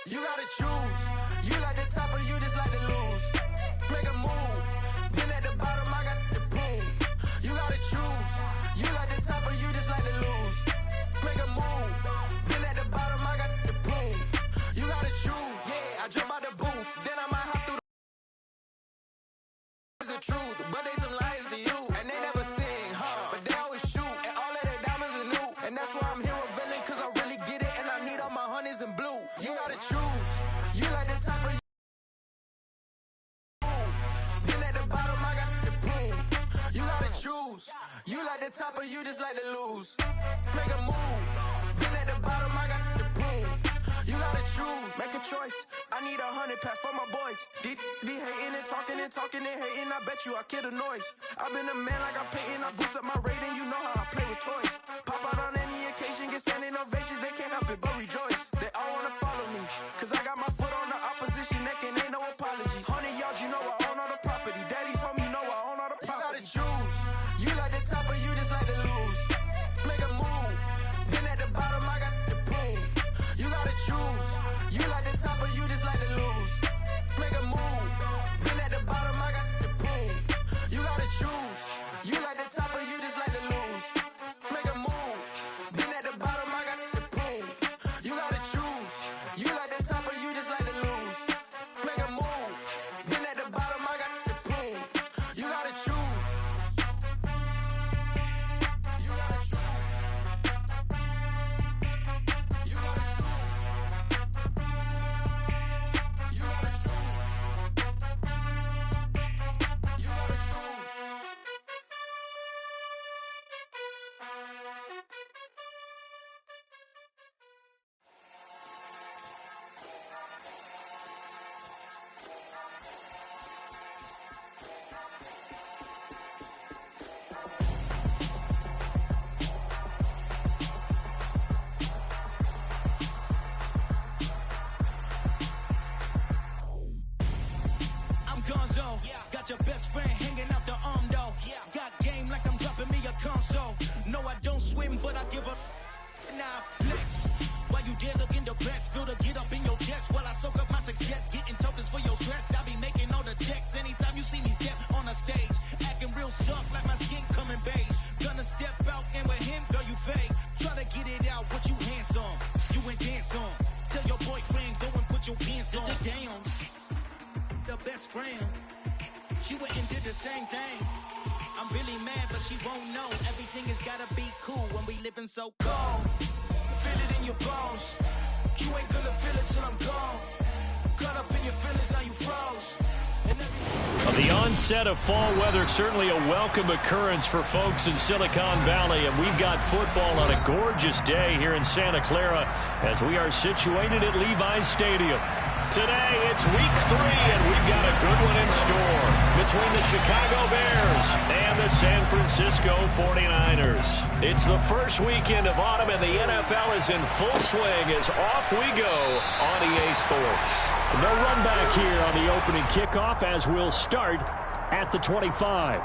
You gotta choose. You like the top or you just like to lose. Make a move. Been at the bottom, I got the proof. You gotta choose. You like the top or you just like to lose. Make a move. Been at the bottom, I got the proof. You gotta choose. Yeah, I jump out the booth. Then I might hop through the truth. But they some liars to you. And they never sing, but they always shoot. And all of their diamonds are new. And that's why I'm here revealing, cause I really get it. And I need all my honeys in blue. You gotta choose. You like the top of you. Been at the bottom, I got the proof. You gotta choose. You like the top or you just like to lose. Make a move. Been at the bottom, I got the proof. You gotta choose. Make a choice. I need 100 pack for my boys. Be hating and talking and hating. I bet you I kill the noise. I've been a man like I'm Peyton. I boost up my rating. You know how I play with toys. Pop out on any occasion, get standing ovations. They can't help it but rejoice. They all wanna follow me, cause I got my foot on the opposition neck and ain't no apologies. 100 yards, you know I own all the property. Daddy's home, you know I own all the property. You gotta choose. You like the top or you just like to lose. Make a move. Been at the bottom, I got the proof. You gotta choose. You like the top or you just like to lose. Make a move. Been at the bottom, I got the proof. You gotta choose. You like the top or you just like to lose. Make a move. Been at the bottom, I got the proof. You gotta choose. You like the top or you just like to lose. Make a move. Been at the bottom, I got the proof. You gotta choose. You gotta choose. You gotta choose. You gotta choose. You gotta choose. I'm Gonzo, got your best friend hanging out the arm though. Got game like I'm dropping me a console. No, I don't swim, but I give a nah flex. While you dare look in the press, feel the get up in your chest while I soak up my success, getting tokens for your stress. I be making all the checks anytime you see me step on a stage, acting real soft like my skin coming beige. Gonna step out and with him, girl, you fake. Try to get it out, what you handsome, you ain't dance on. Tell your boyfriend go and put your pants on. Damn. The best friend, she went and did the same thing. I'm really mad, but she won't know. Everything has gotta be cool when we living so cold. Feel it in your bones. You ain't gonna feel it till I'm gone. Caught up in your feelings, now you froze. The onset of fall weather, certainly a welcome occurrence for folks in Silicon Valley, and we've got football on a gorgeous day here in Santa Clara as we are situated at Levi's Stadium. Today, it's week 3, and we've got a good one in store between the Chicago Bears and the San Francisco 49ers. It's the first weekend of autumn, and the NFL is in full swing as off we go on EA Sports. No run back here on the opening kickoff as we'll start at the 25.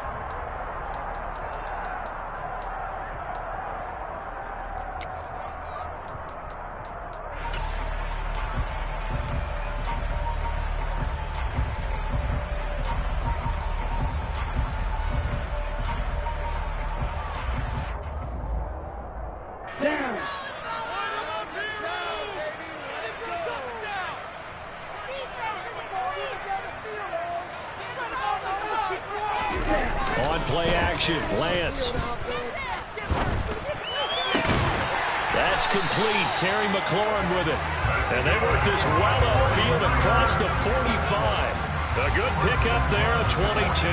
On play action, Lance. That's complete. Terry McLaurin with it. And they work this well upfield across the 45. A good pickup there, a 22.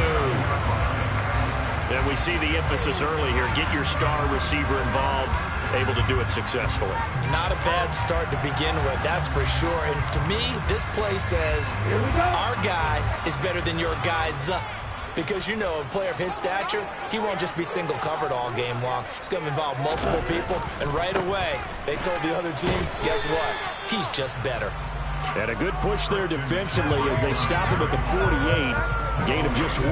And we see the emphasis early here. Get your star receiver involved. Able to do it successfully. Not a bad start to begin with, that's for sure. And to me, this play says our guy is better than your guy's. Because, you know, a player of his stature, he won't just be single covered all game long. It's going to involve multiple people. And right away, they told the other team, guess what? He's just better. And a good push there defensively as they stop him at the 48. Gain of just 1.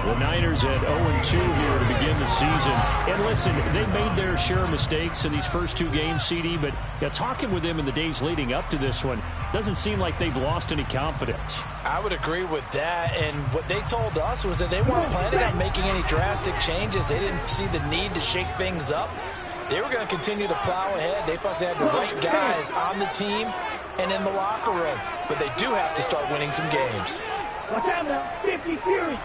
The Niners at 0-2 here to begin the season. And listen, they made their share of mistakes in these first two games, CD, but talking with them in the days leading up to this one, doesn't seem like they've lost any confidence. I would agree with that, and what they told us was that they weren't planning on making any drastic changes. They didn't see the need to shake things up. They were going to continue to plow ahead. They thought they had the right guys on the team and in the locker room, but they do have to start winning some games. Watch out now, 50 Fury.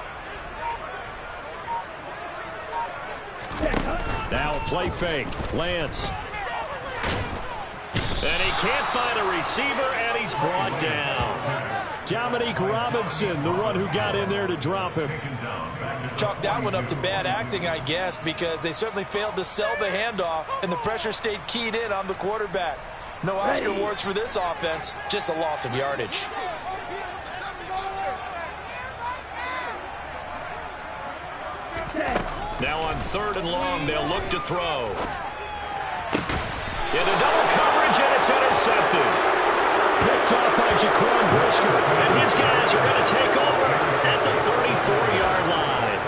Now a play fake. Lance. And he can't find a receiver, and he's brought down. Dominique Robinson, the one who got in there to drop him. Chalk that one up to bad acting, I guess, because they certainly failed to sell the handoff, and the pressure stayed keyed in on the quarterback. No Oscar awards for this offense, just a loss of yardage. Now on 3rd and long, they'll look to throw. Into double coverage, and it's intercepted. Picked off by Jaquan Brisker. And his guys are going to take over at the 34-yard line.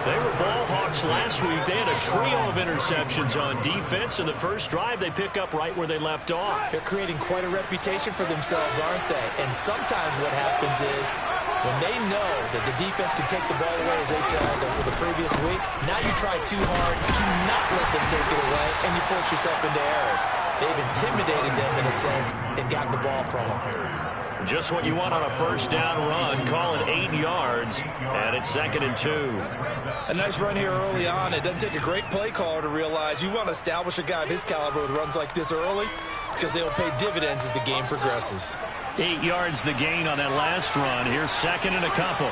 They were ball hawks last week. They had a trio of interceptions on defense. In the first drive, they pick up right where they left off. They're creating quite a reputation for themselves, aren't they? And sometimes what happens is, when they know that the defense can take the ball away, as they said the previous week, now you try too hard to not let them take it away, and you force yourself into errors. They've intimidated them in a sense and gotten the ball from them. Just what you want on a first down run. Call it 8 yards, and it's 2nd and 2. A nice run here early on. It doesn't take a great play caller to realize you want to establish a guy of his caliber with runs like this early, because they'll pay dividends as the game progresses. 8 yards the gain on that last run. Here's 2nd and a couple.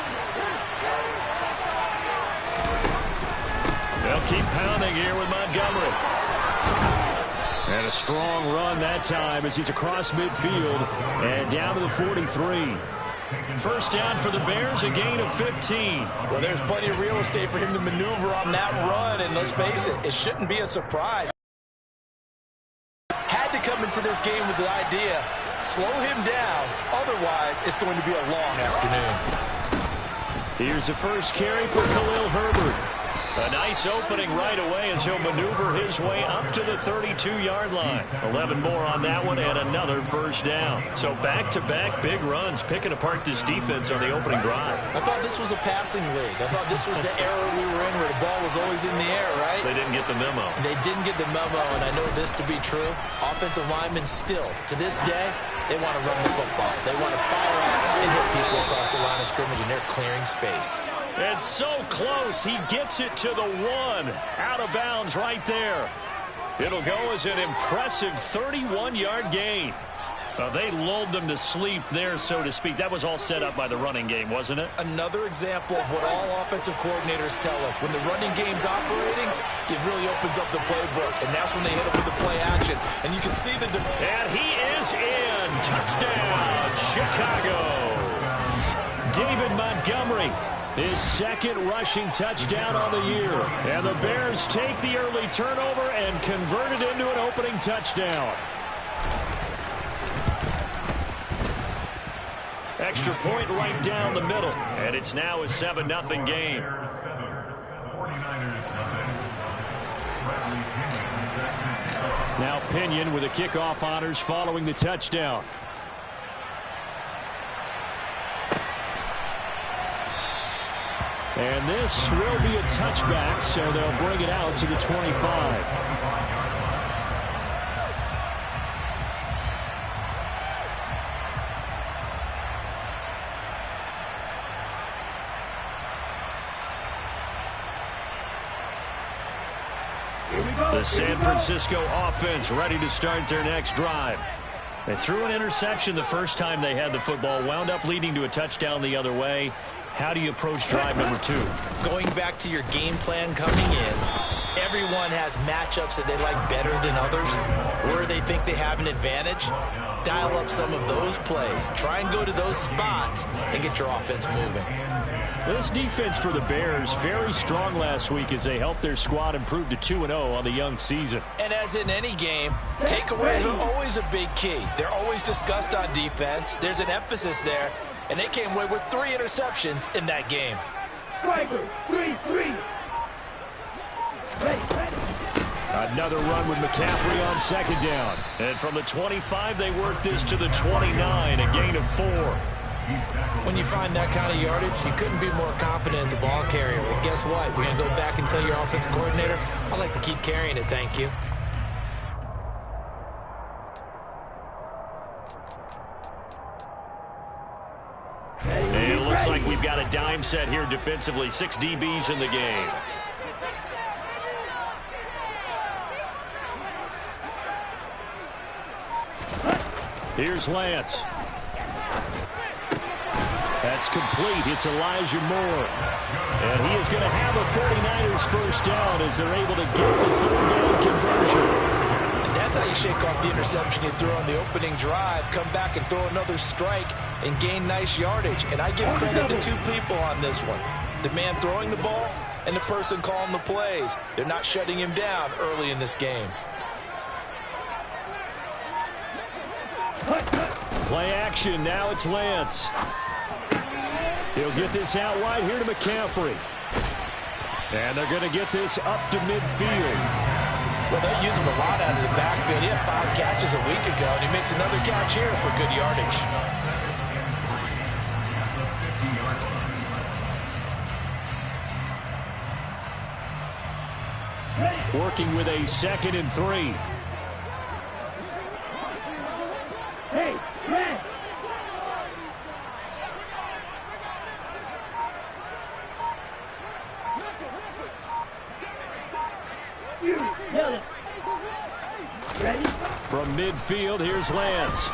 They'll keep pounding here with Montgomery. And a strong run that time as he's across midfield and down to the 43. First down for the Bears, a gain of 15. Well, there's plenty of real estate for him to maneuver on that run, and let's face it, it shouldn't be a surprise. Had to come into this game with the idea, slow him down, otherwise it's going to be a long afternoon. Here's the first carry for Khalil Herbert. A nice opening right away as he'll maneuver his way up to the 32-yard line. 11 more on that one and another first down. So back-to-back big runs picking apart this defense on the opening drive. I thought this was a passing league. I thought this was the era we were in where the ball was always in the air, right? They didn't get the memo. They didn't get the memo, and I know this to be true. Offensive linemen still, to this day, they want to run the football. They want to fire out and hit people across the line of scrimmage, and they're clearing space. It's so close. He gets it to the 1. Out of bounds right there. It'll go as an impressive 31-yard gain. They lulled them to sleep there, so to speak. That was all set up by the running game, wasn't it? Another example of what all offensive coordinators tell us. When the running game's operating, it really opens up the playbook, and that's when they hit up with the play action. And you can see the... And he is in. Touchdown, Chicago. David Montgomery, his 2nd rushing touchdown on the year. And the Bears take the early turnover and convert it into an opening touchdown. Extra point right down the middle. And it's now a 7-0 game. Now Pinion with the kickoff honors following the touchdown. And this will be a touchback, so they'll bring it out to the 25. The San Francisco offense ready to start their next drive. They threw an interception the first time they had the football, wound up leading to a touchdown the other way. How do you approach drive number 2? Going back to your game plan coming in, everyone has matchups that they like better than others, where they think they have an advantage. Dial up some of those plays. Try and go to those spots and get your offense moving. This defense for the Bears, very strong last week as they helped their squad improve to 2-0 on the young season. And as in any game, takeaways are always a big key. They're always discussed on defense. There's an emphasis there, and they came away with 3 interceptions in that game. Striker, 3-3. Ready. Another run with McCaffrey on second down. And from the 25, they work this to the 29, a gain of 4. When you find that kind of yardage, you couldn't be more confident as a ball carrier. And guess what? You're going to go back and tell your offensive coordinator, I'd like to keep carrying it, thank you. And it looks like we've got a dime set here defensively. 6 DBs in the game. Here's Lance. That's complete. It's Elijah Moore. And he is going to have a 49ers first down as they're able to get the third down conversion. And that's how you shake off the interception you threw on the opening drive, come back and throw another strike and gain nice yardage. And I give credit to 2 people on this one. The man throwing the ball and the person calling the plays. They're not shutting him down early in this game. Play action. Now it's Lance. He'll get this out wide here to McCaffrey. And they're going to get this up to midfield. Well, they'll use him a lot out of the backfield. He had 5 catches a week ago, and he makes another catch here for good yardage. Working with a 2nd and 3. Hey, man. Ready? From midfield, here's Lance.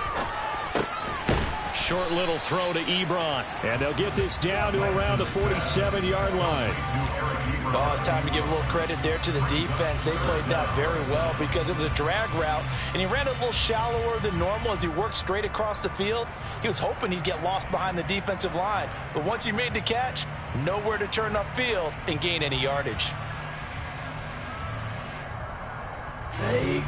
Short little throw to Ebron. And they'll get this down to around the 47-yard line. Well, it's time to give a little credit there to the defense. They played that very well because it was a drag route, and he ran it a little shallower than normal as he worked straight across the field. He was hoping he'd get lost behind the defensive line, but once he made the catch, nowhere to turn upfield and gain any yardage. Ready.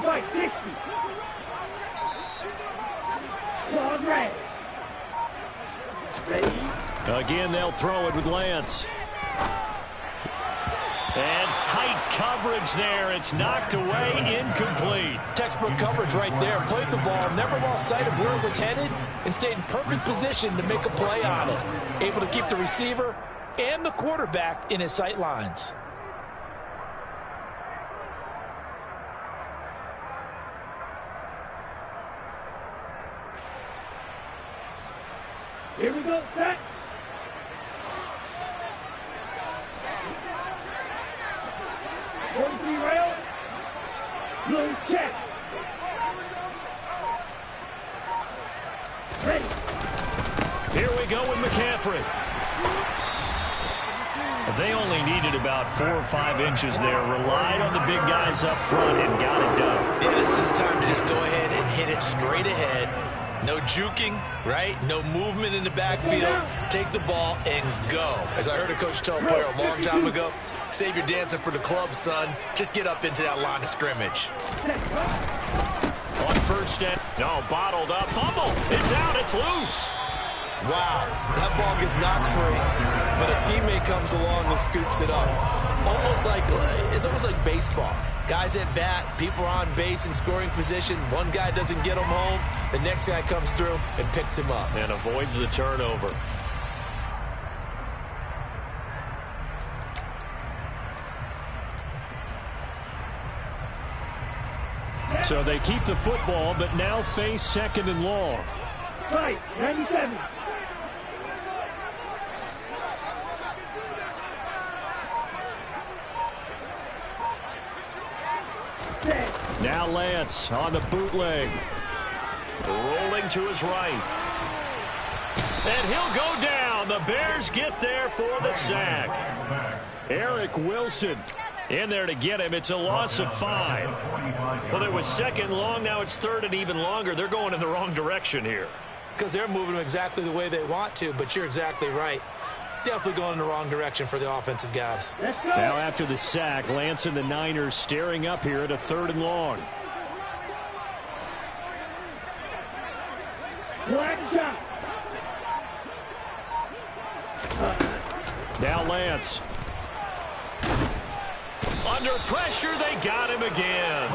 Right, 60. Long right. Ready. Again, they'll throw it with Lance. And tight coverage there. It's knocked away, incomplete. Textbook coverage right there. Played the ball, never lost sight of where it was headed, and stayed in perfect position to make a play on it. Able to keep the receiver and the quarterback in his sight lines. Here we go, set. Rail. Blue check. Ready. Here we go with McCaffrey. They only needed about 4 or 5 inches there. Relied on the big guys up front and got it done. Yeah, this is the time to just go ahead and hit it straight ahead. No juking, right? No movement in the backfield. Take the ball and go. As I heard a coach tell a player a long time ago, save your dancing for the club, son. Just get up into that line of scrimmage. On first down. No, bottled up. Fumble. It's out. It's loose. Wow, that ball gets knocked free, but a teammate comes along and scoops it up. It's almost like baseball. Guys at bat, people are on base in scoring position. One guy doesn't get him home. The next guy comes through and picks him up. And avoids the turnover. So they keep the football, but now face 2nd and long. Right, 97. Now Lance on the bootleg. Rolling to his right. And he'll go down. The Bears get there for the sack. Eric Wilson in there to get him. It's a loss of 5. Well, it was 2nd long. Now it's 3rd and even longer. They're going in the wrong direction here. Because they're moving them exactly the way they want to, but you're exactly right. definitely going in the wrong direction for the offensive guys. Now after the sack, Lance and the Niners staring up here at a 3rd and long. Now Lance. Under pressure, they got him again.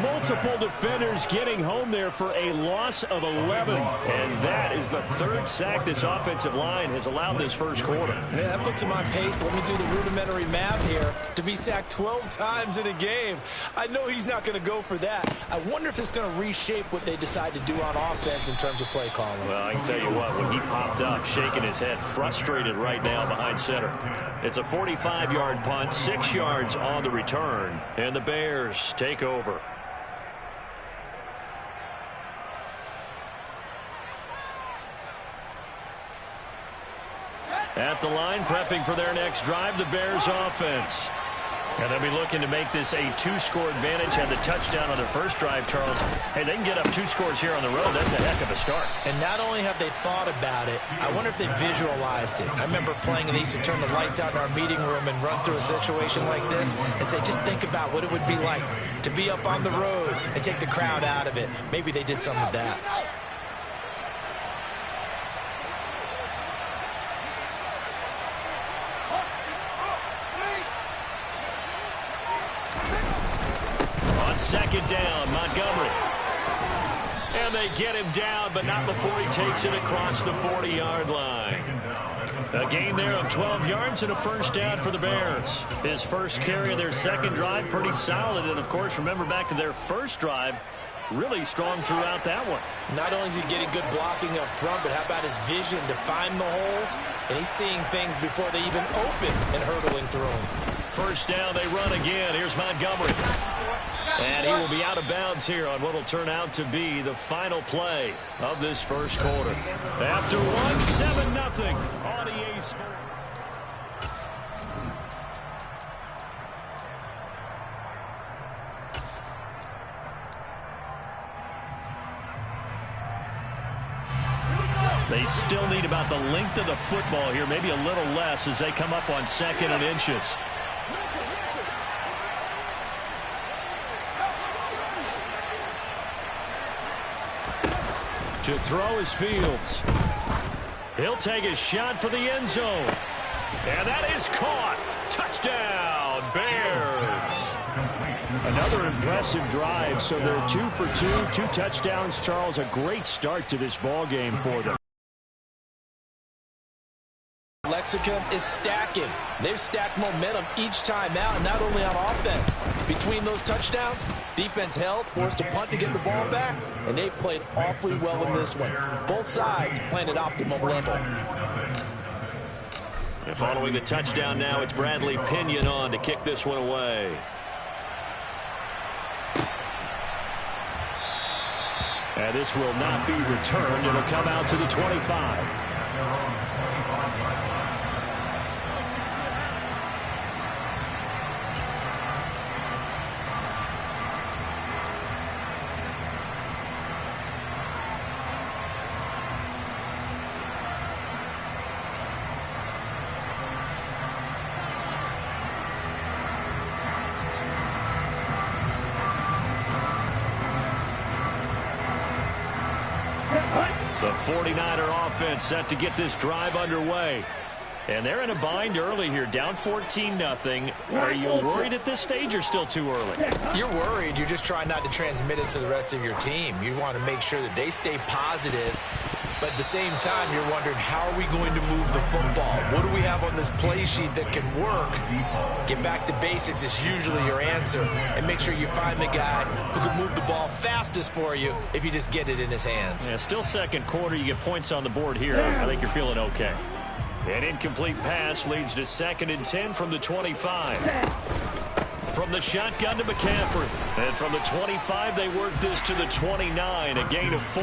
Multiple defenders getting home there for a loss of 11. And that is the 3rd sack this offensive line has allowed this first quarter. Yeah, that puts him on pace. Let me do the rudimentary math here. To be sacked 12 times in a game, I know he's not going to go for that. I wonder if it's going to reshape what they decide to do on offense in terms of play calling. Well, I can tell you what, when he popped up, shaking his head, frustrated right now behind center. It's a 45-yard punt, 6 yards on the return, and the Bears take over. At the line, prepping for their next drive, the Bears offense. And they'll be looking to make this a 2-score advantage. Had the touchdown on their first drive, Charles. Hey, they can get up 2 scores here on the road. That's a heck of a start. And not only have they thought about it, I wonder if they visualized it. I remember playing and they used to turn the lights out in our meeting room and run through a situation like this and say, just think about what it would be like to be up on the road and take the crowd out of it. Maybe they did some of that. Second down, Montgomery. And they get him down, but not before he takes it across the 40-yard line. A gain there of 12 yards and a first down for the Bears. His first carry of their second drive, pretty solid. And, of course, remember back to their first drive, really strong throughout that one. Not only is he getting good blocking up front, but how about his vision to find the holes? And he's seeing things before they even open and hurdling through them. First down, they run again. Here's Montgomery. And he will be out of bounds here on what will turn out to be the final play of this first quarter. After 7-0 on EA Sports. They still need about the length of the football here, maybe a little less as they come up on 2nd and inches. To throw is Fields. He'll take a shot for the end zone. And that is caught. Touchdown, Bears. Another impressive drive, so they're 2 for 2 touchdowns. Charles, a great start to this ball game for them. Lexicon is stacking. They've stacked momentum each time out, not only on offense. Between those touchdowns, defense held, forced a punt to get the ball back, and they've played awfully well in this one. Both sides playing at optimum level. And following the touchdown now, it's Bradley Pinion on to kick this one away. And this will not be returned. It'll come out to the 25. The 49er offense set to get this drive underway. And they're in a bind early here, down 14-0. Are you worried at this stage or still too early? You're worried. You're just trying not to transmit it to the rest of your team. You want to make sure that they stay positive. But at the same time, you're wondering, how are we going to move the football? What do we have on this play sheet that can work? Get back to basics is usually your answer. And make sure you find the guy who can move the ball fastest for you if you just get it in his hands. Yeah, still second quarter. You get points on the board here. I think you're feeling okay. An incomplete pass leads to 2nd and 10 from the 25. From the shotgun to McCaffrey. And from the 25, they work this to the 29, a gain of 4.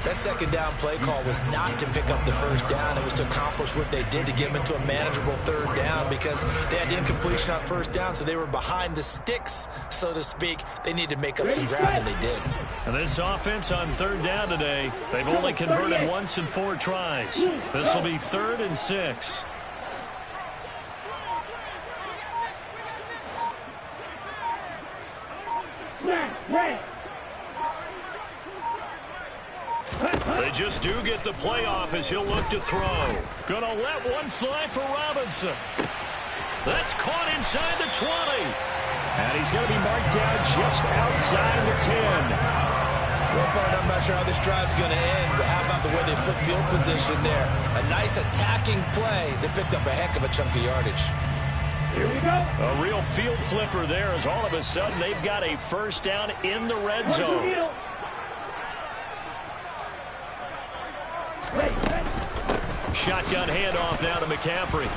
That second down play call was not to pick up the first down. It was to accomplish what they did to get them into a manageable 3rd down because they had incompletion on 1st down, so they were behind the sticks, so to speak. They needed to make up some ground, and they did. And this offense on third down today, they've only converted once in 4 tries. This will be 3rd and 6. They just do get the playoff as he'll look to throw. Gonna let one fly for Robinson. That's caught inside the 20. And he's going to be marked down just outside the 10. Well, Bart, I'm not sure how this drive's going to end, but how about the way they flip field position there? A nice attacking play. They picked up a heck of a chunk of yardage. Here we go. A real field flipper there as all of a sudden they've got a first down in the red zone. Shotgun handoff now to McCaffrey.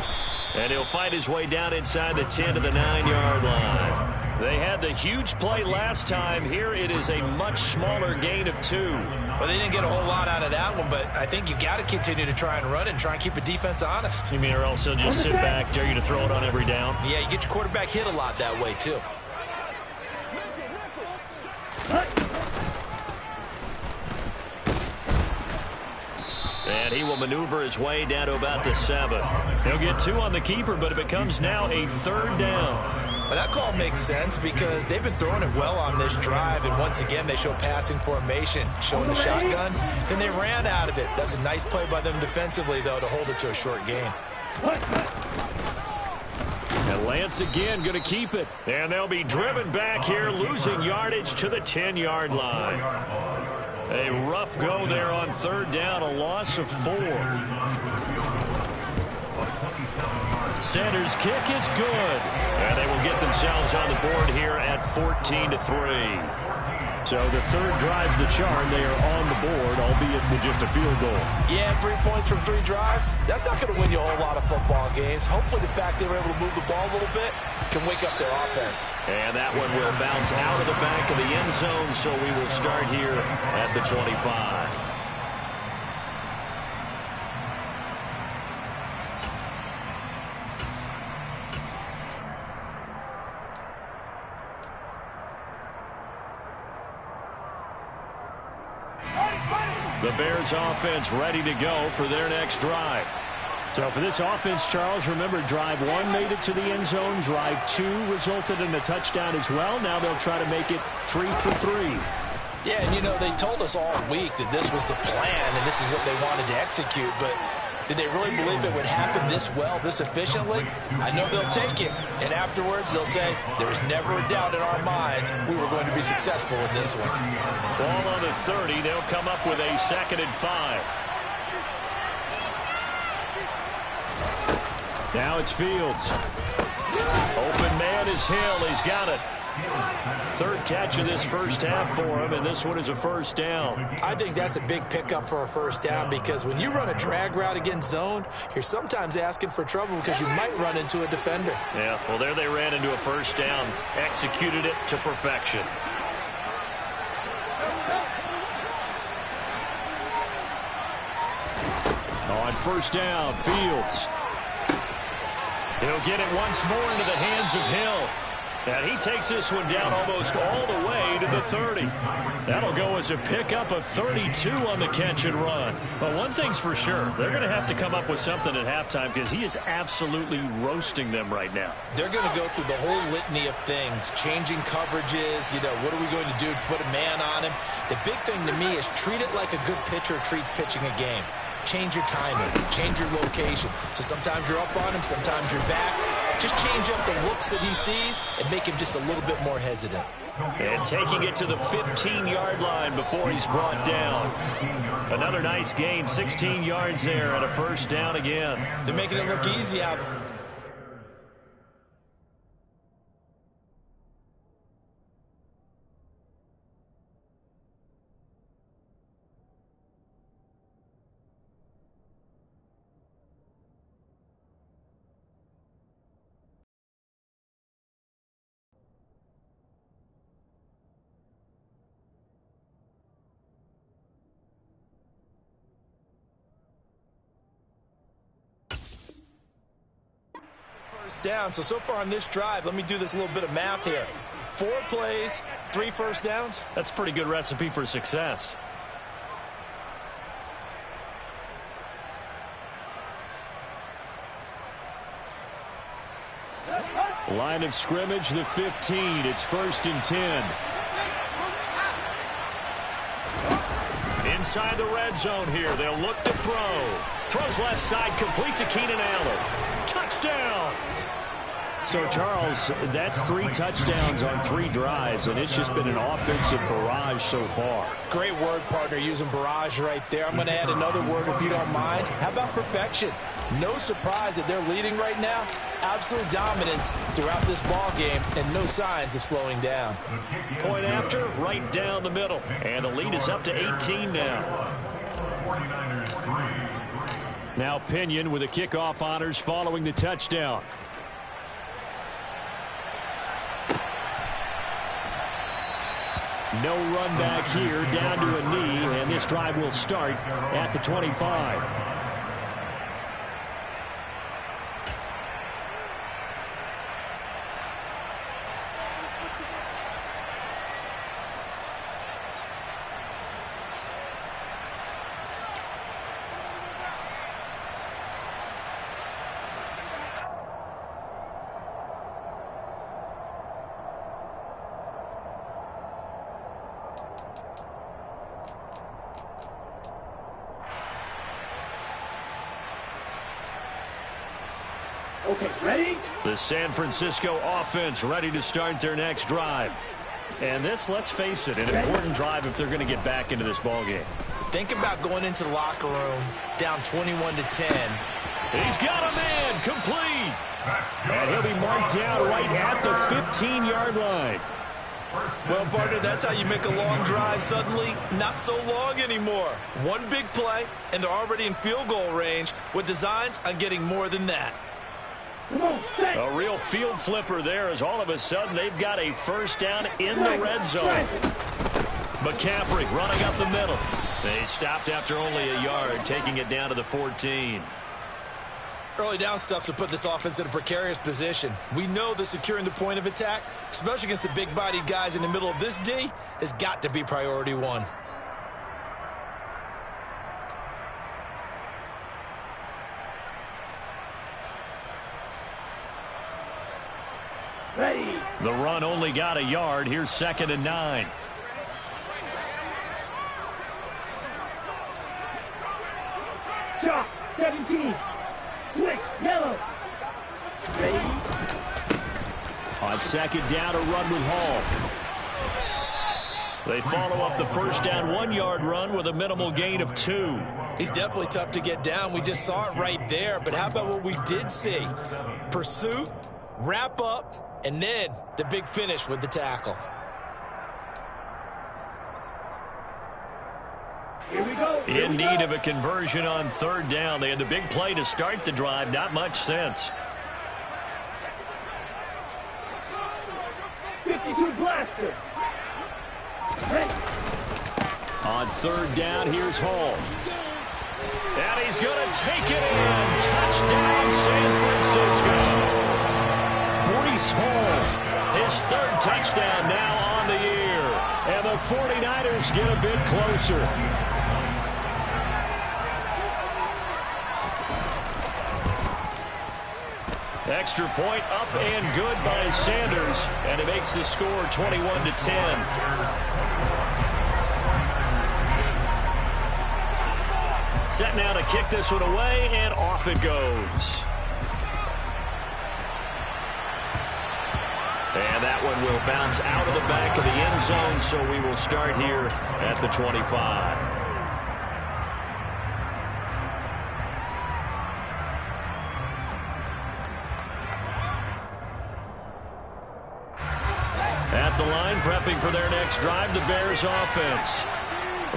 And he'll fight his way down inside the 10 to the 9-yard line. They had the huge play last time. Here it is a much smaller gain of 2. Well, they didn't get a whole lot out of that one, but I think you've got to continue to try and run and try and keep the defense honest. You mean or else they'll just sit back, dare you to throw it on every down? Yeah, you get your quarterback hit a lot that way, too. And he will maneuver his way down to about the 7. He'll get 2 on the keeper, but it becomes now a 3rd down. Well, that call makes sense because they've been throwing it well on this drive, and once again they show passing formation, showing the shotgun. Then they ran out of it. That's a nice play by them defensively, though, to hold it to a short gain. And Lance again going to keep it. And they'll be driven back here, losing yardage to the 10-yard line. A rough go there on 3rd down, a loss of 4. Sanders' kick is good. And they will get themselves on the board here at 14-3. So the 3rd drive's the charm. They are on the board, albeit with just a field goal. Yeah, 3 points from 3 drives. That's not going to win you a whole lot of football games. Hopefully the fact they were able to move the ball a little bit can wake up their offense. And that one will bounce out of the back of the end zone, so we will start here at the 25. The Bears offense ready to go for their next drive. So for this offense, Charles, remember drive 1 made it to the end zone. Drive 2 resulted in a touchdown as well. Now they'll try to make it 3 for 3. Yeah, and you know, they told us all week that this was the plan and this is what they wanted to execute, but did they really believe it would happen this well, this efficiently? I know they'll take it, and afterwards they'll say, there was never a doubt in our minds we were going to be successful in this one. Ball on the 30, they'll come up with a 2nd and 5. Now it's Fields. Open man is Hill, he's got it. 3rd catch of this first half for him, and this one is a first down. I think that's a big pickup for a first down because when you run a drag route against zone, you're sometimes asking for trouble because you might run into a defender. Yeah, well, there they ran into a first down, executed it to perfection. On first down, Fields. He'll get it once more into the hands of Hill. And he takes this one down almost all the way to the 30. That'll go as a pickup of 32 on the catch and run. But one thing's for sure, they're going to have to come up with something at halftime because he is absolutely roasting them right now. They're going to go through the whole litany of things, changing coverages, you know, what are we going to do to put a man on him? The big thing to me is treat it like a good pitcher treats pitching a game. Change your timing, change your location. So sometimes you're up on him, sometimes you're back. Just change up the looks that he sees and make him just a little bit more hesitant. And taking it to the 15-yard line before he's brought down. Another nice gain, 16 yards there and a first down again. They're making it look easy out. Down. So far on this drive, let me do this little bit of math here. 4 plays, 3 first downs. That's a pretty good recipe for success. Line of scrimmage, the 15. It's 1st and 10. Inside the red zone here. They'll look to throw. Throws left side, complete to Keenan Allen. Touchdown! So, Charles, that's 3 touchdowns on 3 drives, and it's just been an offensive barrage so far. Great word, partner, using barrage right there. I'm going to add another word if you don't mind. How about perfection? No surprise that they're leading right now. Absolute dominance throughout this ball game and no signs of slowing down. Point after, right down the middle. And the lead is up to 18 now. Now Pinion with the kickoff honors following the touchdown. No run back here, down to a knee, and this drive will start at the 25. Okay, ready? The San Francisco offense ready to start their next drive. And this, let's face it, an important drive if they're going to get back into this ballgame. Think about going into the locker room down 21-10. He's got a man, complete. And he'll be marked down right at the 15-yard line. Well, partner, that's how you make a long drive suddenly not so long anymore. One big play, and they're already in field goal range with designs on getting more than that. A real field flipper there as all of a sudden they've got a first down in the red zone. McCaffrey running up the middle. They stopped after only a yard, taking it down to the 14. Early down stuff to put this offense in a precarious position. We know that securing the point of attack, especially against the big-bodied guys in the middle of this D, has got to be priority 1. Ready. The run only got a yard. Here's 2nd and 9. Shot, 17. Switch, yellow. Ready. On 2nd down, a run with Hall. They follow up the first down 1-yard run with a minimal gain of 2. He's definitely tough to get down. We just saw it right there. But how about what we did see? Pursuit, wrap up, and then the big finish with the tackle. Here we go. In need of a conversion on 3rd down. They had the big play to start the drive. Not much sense. 52 blaster. Ready. On 3rd down, here's Hall. And he's going to take it in. Touchdown, San Francisco. Breece Hall, his 3rd touchdown now on the year. And the 49ers get a bit closer. Extra point up and good by Sanders. And it makes the score 21-10. Set now to kick this one away, and off it goes. And that one will bounce out of the back of the end zone, so we will start here at the 25. At the line, prepping for their next drive, the Bears offense.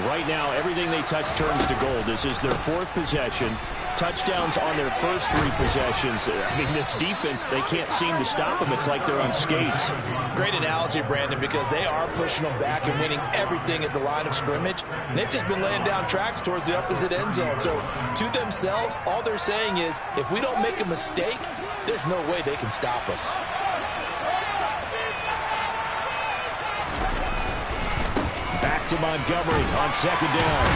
Right now, everything they touch turns to gold. This is their 4th possession. Touchdowns on their first 3 possessions. I mean, this defense, they can't seem to stop them. It's like they're on skates. Great analogy, Brandon, because they are pushing them back and winning everything at the line of scrimmage. And they've just been laying down tracks towards the opposite end zone. So, to themselves, all they're saying is, if we don't make a mistake, there's no way they can stop us. to Montgomery on second down.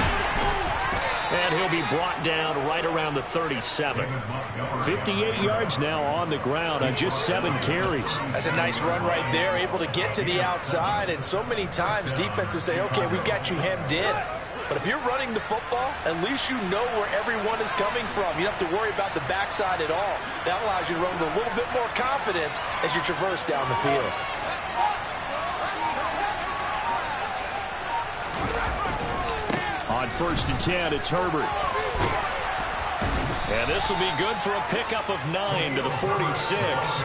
And he'll be brought down right around the 37. 58 yards now on the ground on just 7 carries. That's a nice run right there, able to get to the outside. And so many times defenses say, okay, we've got you hemmed in. But if you're running the football, at least you know where everyone is coming from. You don't have to worry about the backside at all. That allows you to run with a little bit more confidence as you traverse down the field. On 1st and 10, it's Herbert. And this will be good for a pickup of 9 to the 46.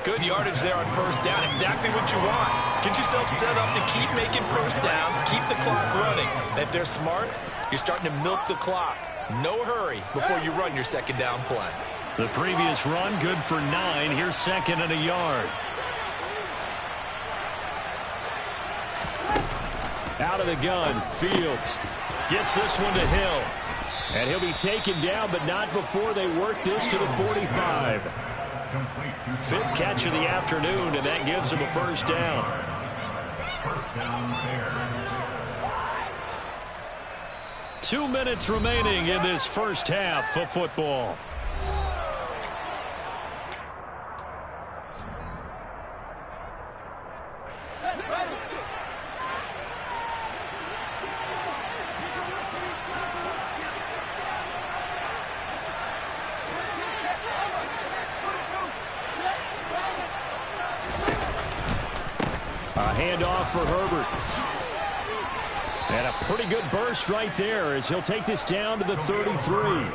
Good yardage there on 1st down. Exactly what you want. Get yourself set up to keep making 1st downs, keep the clock running. And if they're smart, you're starting to milk the clock. No hurry before you run your 2nd down play. The previous run, good for 9. Here's 2nd and a yard. Out of the gun, Fields gets this one to Hill. And he'll be taken down, but not before they work this to the 45. 5th catch of the afternoon, and that gives him a 1st down. 2 minutes remaining in this first half of football. Handoff for Herbert. And a pretty good burst right there as he'll take this down to the 33.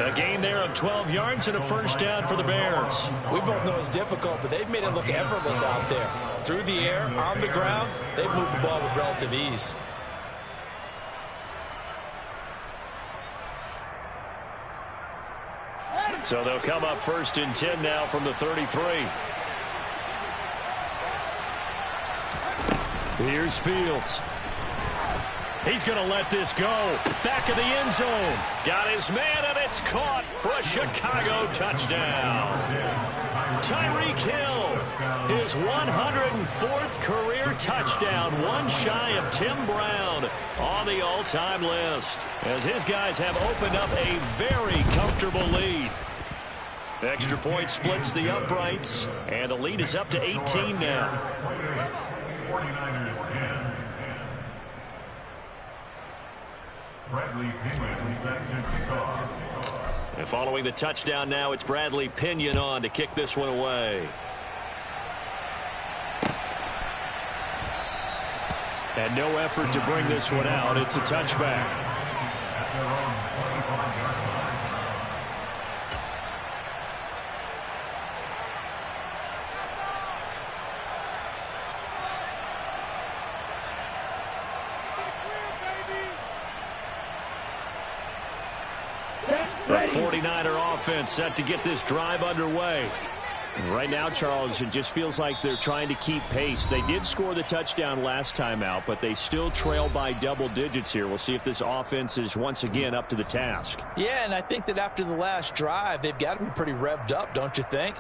A gain there of 12 yards and a 1st down for the Bears. We both know it's difficult, but they've made it look effortless out there. Through the air, on the ground, they've moved the ball with relative ease. So they'll come up 1st and 10 now from the 33. Here's Fields. He's going to let this go. Back of the end zone. Got his man, and it's caught for a Chicago touchdown. Tyreek Hill, his 104th career touchdown, one shy of Tim Brown on the all-time list, as his guys have opened up a very comfortable lead. Extra point splits the uprights, and the lead is up to 18 now. 49ers 10. Bradley Pinion set to kick off. And following the touchdown now, it's Bradley Pinion on to kick this one away. And no effort to bring this one out. It's a touchback. At their own 25-yard line. The 49er offense set to get this drive underway. Right now, Charles, it just feels like they're trying to keep pace. They did score the touchdown last time out, but they still trail by double digits here. We'll see if this offense is once again up to the task. Yeah, and I think that after the last drive, they've got to be pretty revved up, don't you think?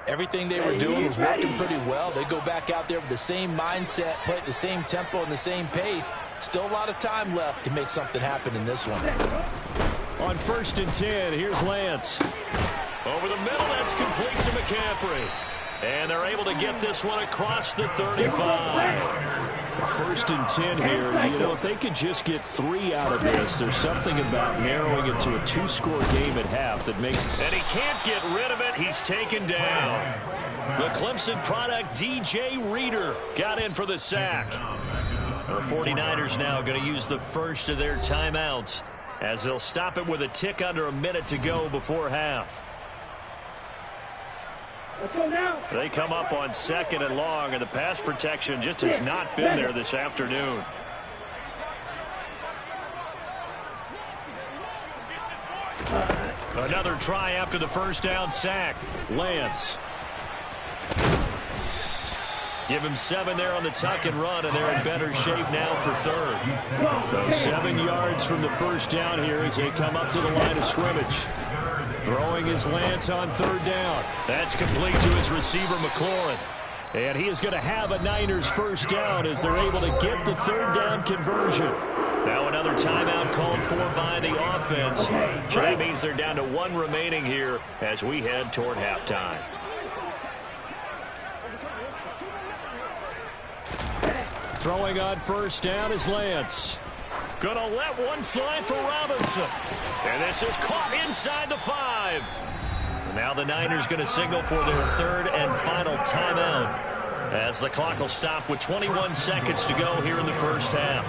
Everything they were doing was working pretty well. They go back out there with the same mindset, play at the same tempo and the same pace. Still a lot of time left to make something happen in this one. On 1st and 10, here's Lance. Over the middle, that's complete to McCaffrey. And they're able to get this one across the 35. 1st and 10 here. You know, if they could just get 3 out of this, there's something about narrowing it to a 2-score game at half that makes... And he can't get rid of it. He's taken down. The Clemson product, DJ Reader, got in for the sack. The 49ers now going to use the first of their timeouts, as they'll stop it with a tick under a minute to go before half. Let's go now. They come up on 2nd and long, and the pass protection just has not been there this afternoon. Another try after the first down sack. Lance. Give him 7 there on the tuck and run, and they're in better shape now for 3rd. So 7 yards from the first down here as they come up to the line of scrimmage. Throwing his Lance on 3rd down. That's complete to his receiver, McLaurin. And he is going to have a Niners first down as they're able to get the third down conversion. Now another timeout called for by the offense. So that means they're down to one remaining here as we head toward halftime. Throwing on first down is Lance. Gonna let one fly for Robinson. And this is caught inside the 5. Now the Niners going to signal for their third and final timeout as the clock will stop with 21 seconds to go here in the first half.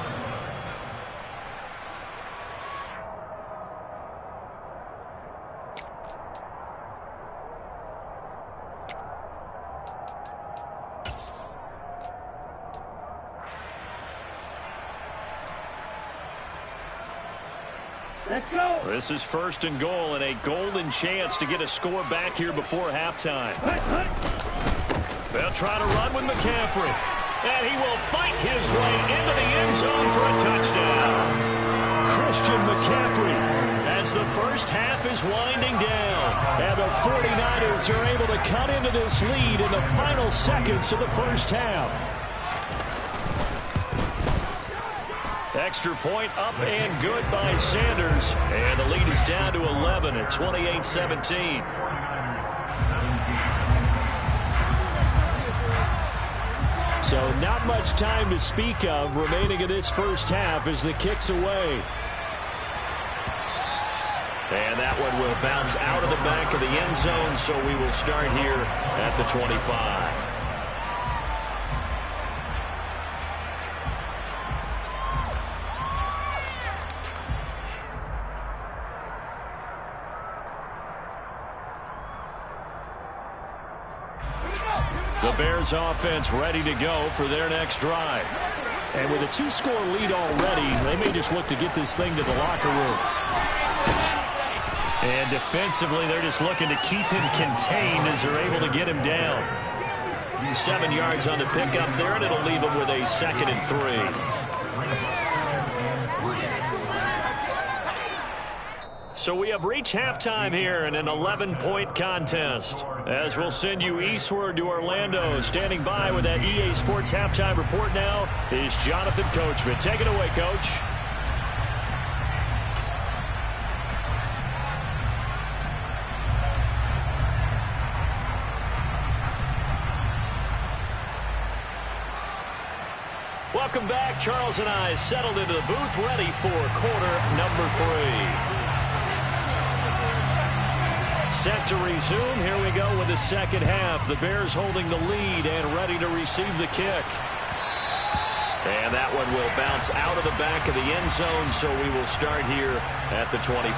Let's go. This is first and goal and a golden chance to get a score back here before halftime. They'll try to run with McCaffrey. And he will fight his way into the end zone for a touchdown. Christian McCaffrey as the first half is winding down. And the 49ers are able to cut into this lead in the final seconds of the first half. Extra point up and good by Sanders. And the lead is down to 11 at 28-17. So not much time to speak of remaining in this first half as the kick's away. And that one will bounce out of the back of the end zone, so we will start here at the 25. The Bears offense ready to go for their next drive. And with a 2-score lead already, they may just look to get this thing to the locker room. And defensively, they're just looking to keep him contained as they're able to get him down. 7 yards on the pickup there, and it'll leave him with a 2nd and 3. So we have reached halftime here in an 11-point contest. As we'll send you eastward to Orlando. Standing by with that EA Sports halftime report now is Jonathan Coachman. Take it away, Coach. Welcome back. Charles and I settled into the booth ready for quarter number 3. Set to resume. Here we go with the second half. The Bears holding the lead and ready to receive the kick. And that one will bounce out of the back of the end zone, so we will start here at the 25.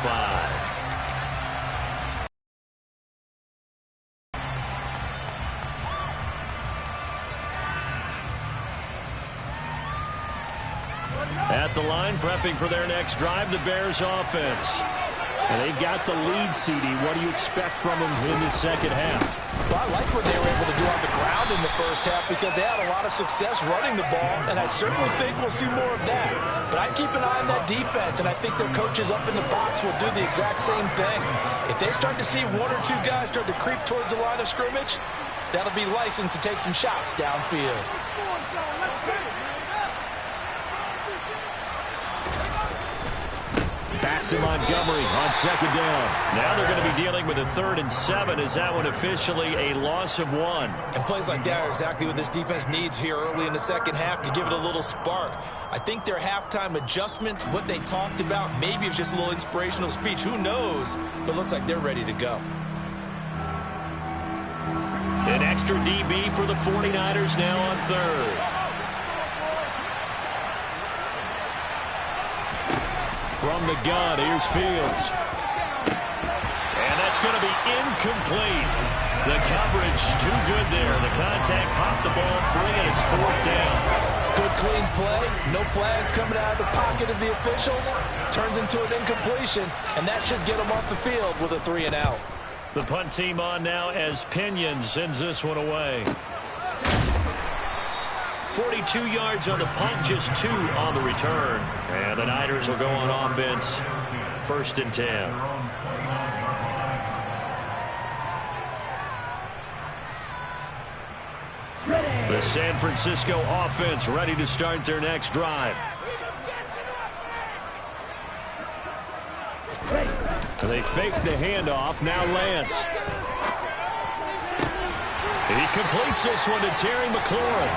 At the line, prepping for their next drive, the Bears offense. And they've got the lead, CD. What do you expect from them in the second half? Well, I like what they were able to do on the ground in the first half because they had a lot of success running the ball, and I certainly think we'll see more of that. But I keep an eye on that defense, and I think their coaches up in the box will do the exact same thing. If they start to see 1 or 2 guys start to creep towards the line of scrimmage, that'll be license to take some shots downfield. Back to Montgomery on second down. Now they're going to be dealing with a 3rd and 7. Is that one officially a loss of 1? And plays like that are exactly what this defense needs here early in the second half to give it a little spark. I think their halftime adjustment, what they talked about, maybe it's just a little inspirational speech. Who knows? But looks like they're ready to go. An extra DB for the 49ers now on 3rd. From the gun, here's Fields. And that's going to be incomplete. The coverage too good there. The contact popped the ball free, and it's 4th down. Good clean play. No flags coming out of the pocket of the officials. Turns into an incompletion, and that should get them off the field with a 3 and out. The punt team on now as Pinion sends this one away. 42 yards on the punt, just 2 on the return. And the Niners will go on offense. 1st and 10. Ready. The San Francisco offense ready to start their next drive. Ready. They fake the handoff. Now Lance. He completes this one to Terry McLaurin.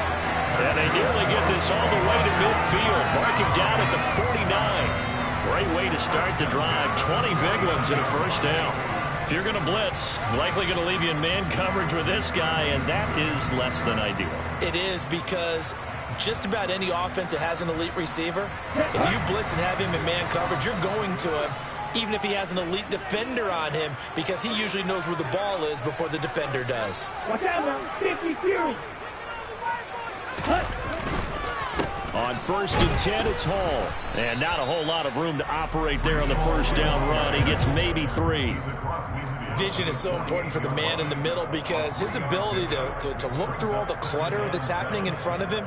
And they nearly get this all the way to midfield. Mark him down at the 49. Great way to start the drive. 20 big ones in a first down. If you're going to blitz, likely going to leave you in man coverage with this guy, and that is less than ideal. It is, because just about any offense that has an elite receiver, if you blitz and have him in man coverage, you're going to him, even if he has an elite defender on him, because he usually knows where the ball is before the defender does. Watch out now. 50 Fury. Cut. On 1st and 10, it's Hall. And not a whole lot of room to operate there on the first down run. He gets maybe 3. Vision is so important for the man in the middle, because his ability to look through all the clutter that's happening in front of him,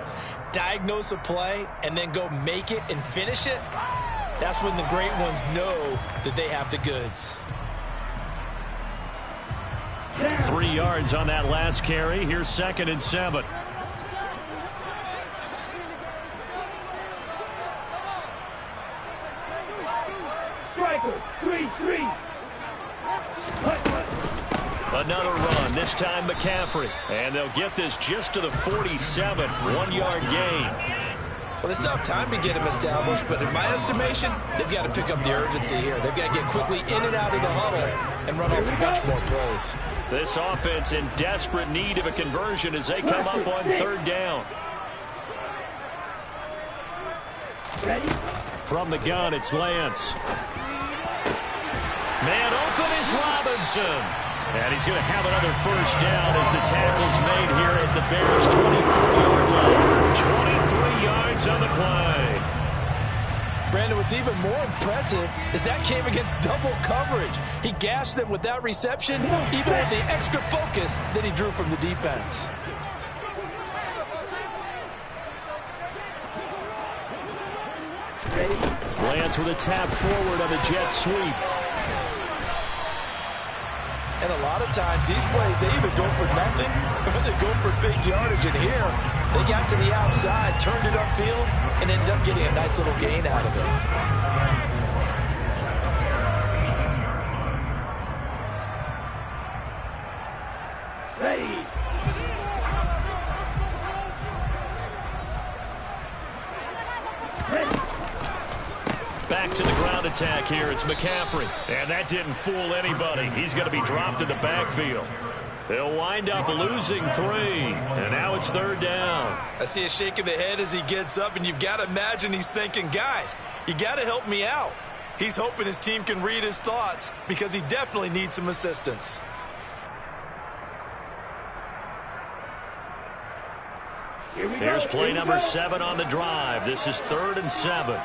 diagnose a play, and then go make it and finish it, that's when the great ones know that they have the goods. 3 yards on that last carry. Here's 2nd and 7. Striker. 3-3. Another run, this time McCaffrey. And they'll get this just to the 47, 1-yard gain. Well, they still have time to get him established, but in my estimation, they've got to pick up the urgency here. They've got to get quickly in and out of the huddle and run off a bunch more plays. This offense in desperate need of a conversion as they come up on 3rd down. Ready. From the gun, it's Lance. Man open is Robinson. And he's going to have another first down as the tackle's made here at the Bears' 24-yard line. 23 yards on the play. Brandon, what's even more impressive is that came against double coverage. He gashed them with that reception, even with the extra focus that he drew from the defense. Lance with a tap forward on the jet sweep. And a lot of times, these plays, they either go for nothing or they go for big yardage. And here, they got to the outside, turned it upfield, and ended up getting a nice little gain out of it. Ready. Back to the ground attack here. It's McCaffrey. And that didn't fool anybody. He's going to be dropped in the backfield. They'll wind up losing 3. And now it's 3rd down. I see a shake of the head as he gets up, and you've got to imagine he's thinking, guys, you got to help me out. He's hoping his team can read his thoughts, because he definitely needs some assistance. Here's play number 7 on the drive. This is 3rd and 7.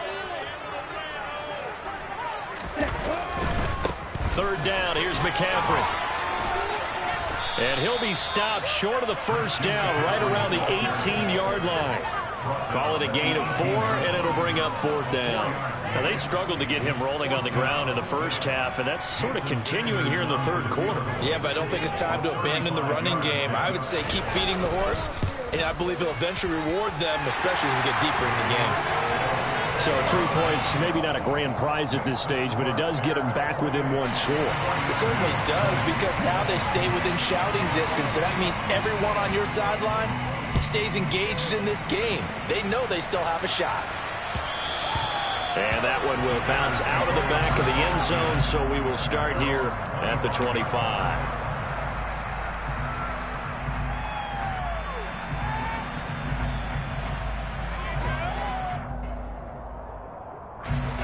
3rd down, here's McCaffrey. And he'll be stopped short of the first down, right around the 18-yard line. Call it a gain of 4, and it'll bring up 4th down. Now, they struggled to get him rolling on the ground in the first half, and that's sort of continuing here in the 3rd quarter. Yeah, but I don't think it's time to abandon the running game. I would say keep feeding the horse, and I believe he'll eventually reward them, especially as we get deeper in the game. So 3 points, maybe not a grand prize at this stage, but it does get them back within 1 score. It certainly does, because now they stay within shouting distance, so that means everyone on your sideline stays engaged in this game. They know they still have a shot. And that one will bounce out of the back of the end zone, so we will start here at the 25.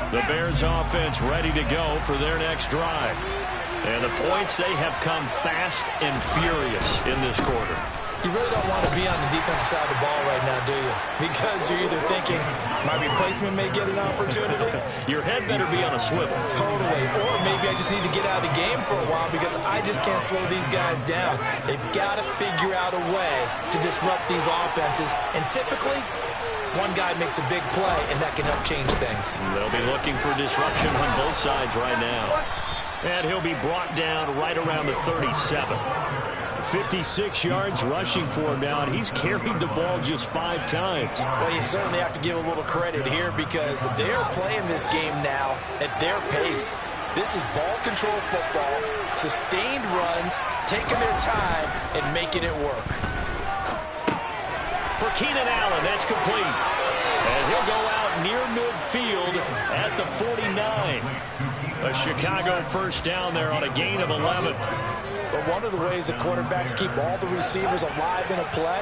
The Bears offense ready to go for their next drive. And the points, they have come fast and furious in this quarter. You really don't want to be on the defensive side of the ball right now, do you? Because you're either thinking, my replacement may get an opportunity. Your head better be on a swivel. Totally. Or maybe I just need to get out of the game for a while because I just can't slow these guys down. They've got to figure out a way to disrupt these offenses. And typically, one guy makes a big play, and that can help change things. They'll be looking for disruption on both sides right now. And he'll be brought down right around the 37. 56 yards rushing for him now, and he's carried the ball just 5 times. Well, you certainly have to give a little credit here because they're playing this game now at their pace. This is ball control football, sustained runs, taking their time and making it work. For Keenan Allen, that's complete. And he'll go out near midfield at the 49. A Chicago first down there on a gain of 11. But one of the ways that quarterbacks keep all the receivers alive in a play,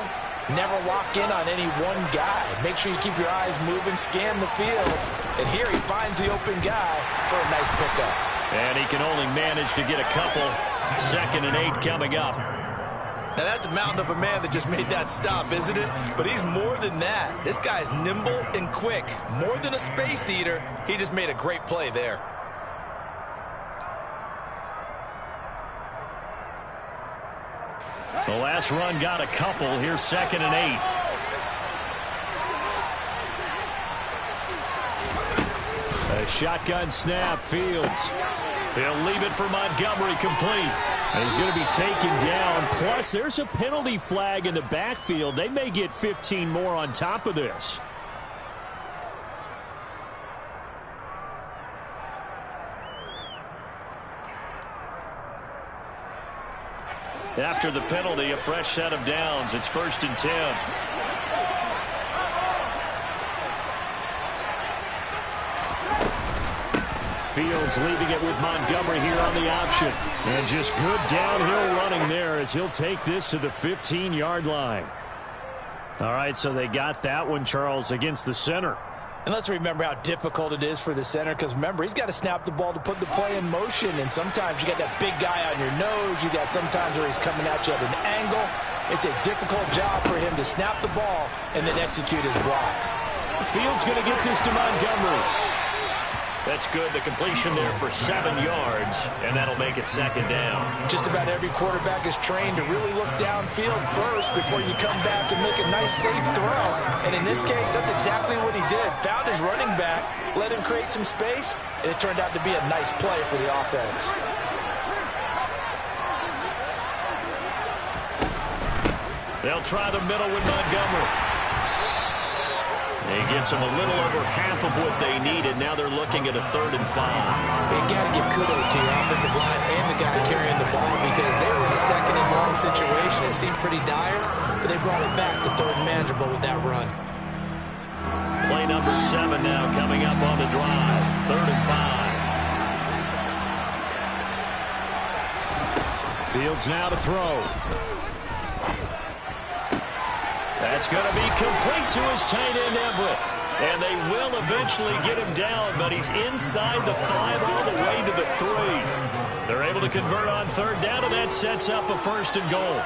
never lock in on any one guy. Make sure you keep your eyes moving, scan the field. And here he finds the open guy for a nice pickup. And he can only manage to get a couple. 2nd and 8 coming up. Now that's a mountain of a man that just made that stop, isn't it? But he's more than that. This guy's nimble and quick. More than a space eater. He just made a great play there. The last run got a couple. Here's 2nd and 8. A shotgun snap. Fields. He'll leave it for Montgomery, complete. And he's going to be taken down. Plus, there's a penalty flag in the backfield. They may get 15 more on top of this. After the penalty, a fresh set of downs. It's 1st and 10. Fields leaving it with Montgomery here on the option. And just good downhill running there as he'll take this to the 15-yard line. All right, so they got that one, Charles, against the center. And let's remember how difficult it is for the center, because remember, he's got to snap the ball to put the play in motion, and sometimes you got that big guy on your nose. You got sometimes where he's coming at you at an angle. It's a difficult job for him to snap the ball and then execute his block. Fields going to get this to Montgomery. That's good. The completion there for 7 yards, and that'll make it 2nd down. Just about every quarterback is trained to really look downfield first before you come back and make a nice, safe throw. And in this case, that's exactly what he did. Found his running back, let him create some space, and it turned out to be a nice play for the offense. They'll try the middle with Montgomery. He gets them a little over half of what they needed. Now they're looking at a 3rd and 5. You got to give kudos to your offensive line and the guy carrying the ball because they were in a 2nd and long situation. It seemed pretty dire, but they brought it back to 3rd and manageable with that run. Play number 7 now coming up on the drive. 3rd and 5. Fields now to throw. That's going to be complete to his tight end, Everett. And they will eventually get him down, but he's inside the 5 all the way to the 3. They're able to convert on 3rd down, and that sets up a 1st and goal.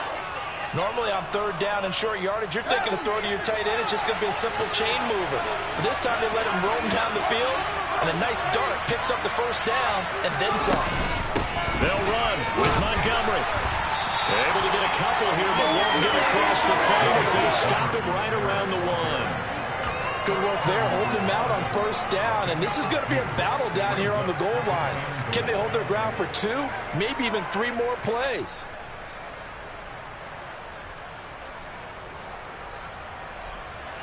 Normally on 3rd down and short yardage, you're thinking of throwing to your tight end. It's just going to be a simple chain mover. But this time they let him roam down the field, and a nice dart picks up the 1st down and then some. They'll run with Montgomery. Able to get a couple here, but won't get across the plane as they stop him right around the 1. Good work there, holding him out on 1st down, and this is going to be a battle down here on the goal line. Can they hold their ground for 2, maybe even 3 more plays?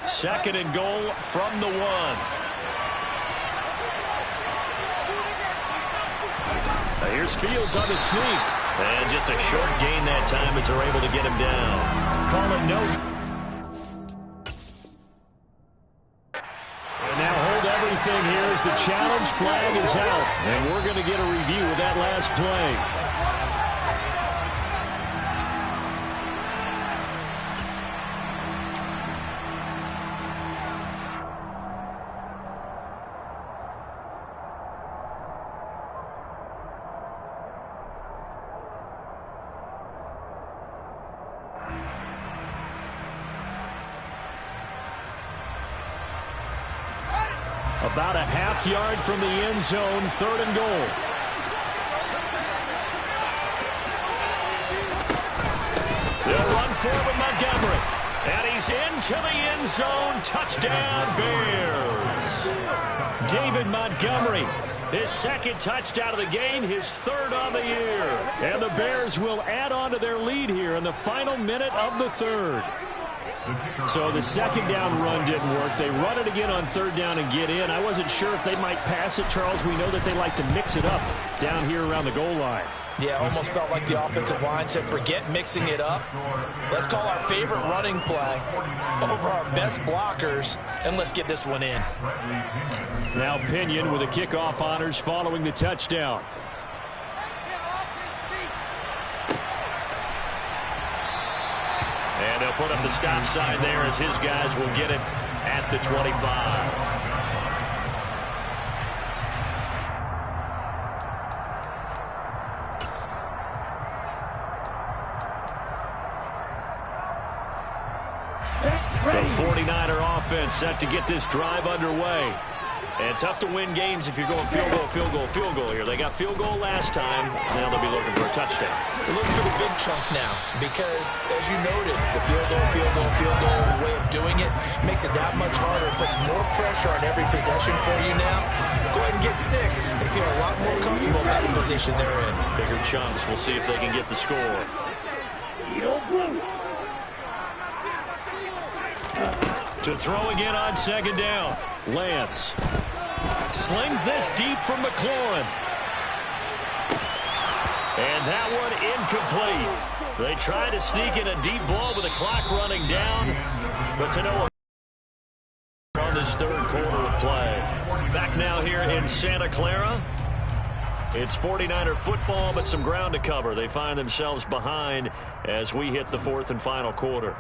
Second and goal from the 1. Now here's Fields on the sneak. And just a short gain that time as they're able to get him down. Call it no. And now hold everything here as the challenge flag is out. And we're going to get a review of that last play. About a half yard from the end zone, 3rd and goal. They'll run forward Montgomery. And he's into the end zone. Touchdown, Bears. David Montgomery His second touchdown of the game, his third on the year. And the Bears will add on to their lead here in the final minute of the third. So the second down run didn't work. They run it again on third down and get in. I wasn't sure if they might pass it, Charles. We know that they like to mix it up down here around the goal line. Yeah, almost felt like the offensive line said, forget mixing it up. Let's call our favorite running play over our best blockers, and let's get this one in. Now Pinion with the kickoff honors following the touchdown. And they'll put up the stop sign there as his guys will get it at the 25. The 49er offense set to get this drive underway. And tough to win games if you're going field goal, field goal, field goal here. They got field goal last time. Now they'll be looking for a touchdown. They're looking for the big chunk now because, as you noted, the field goal, field goal, field goal way of doing it makes it that much harder. It puts more pressure on every possession for you now. Go ahead and get 6 and feel a lot more comfortable about the position they're in. Bigger chunks. We'll see if they can get the score. To throw again on second down. Lance slings this deep from McLaurin. And that one incomplete. They try to sneak in a deep ball with the clock running down, but to no on this third quarter of play. Back now here in Santa Clara. It's 49er football, but some ground to cover. They find themselves behind as we hit the fourth and final quarter.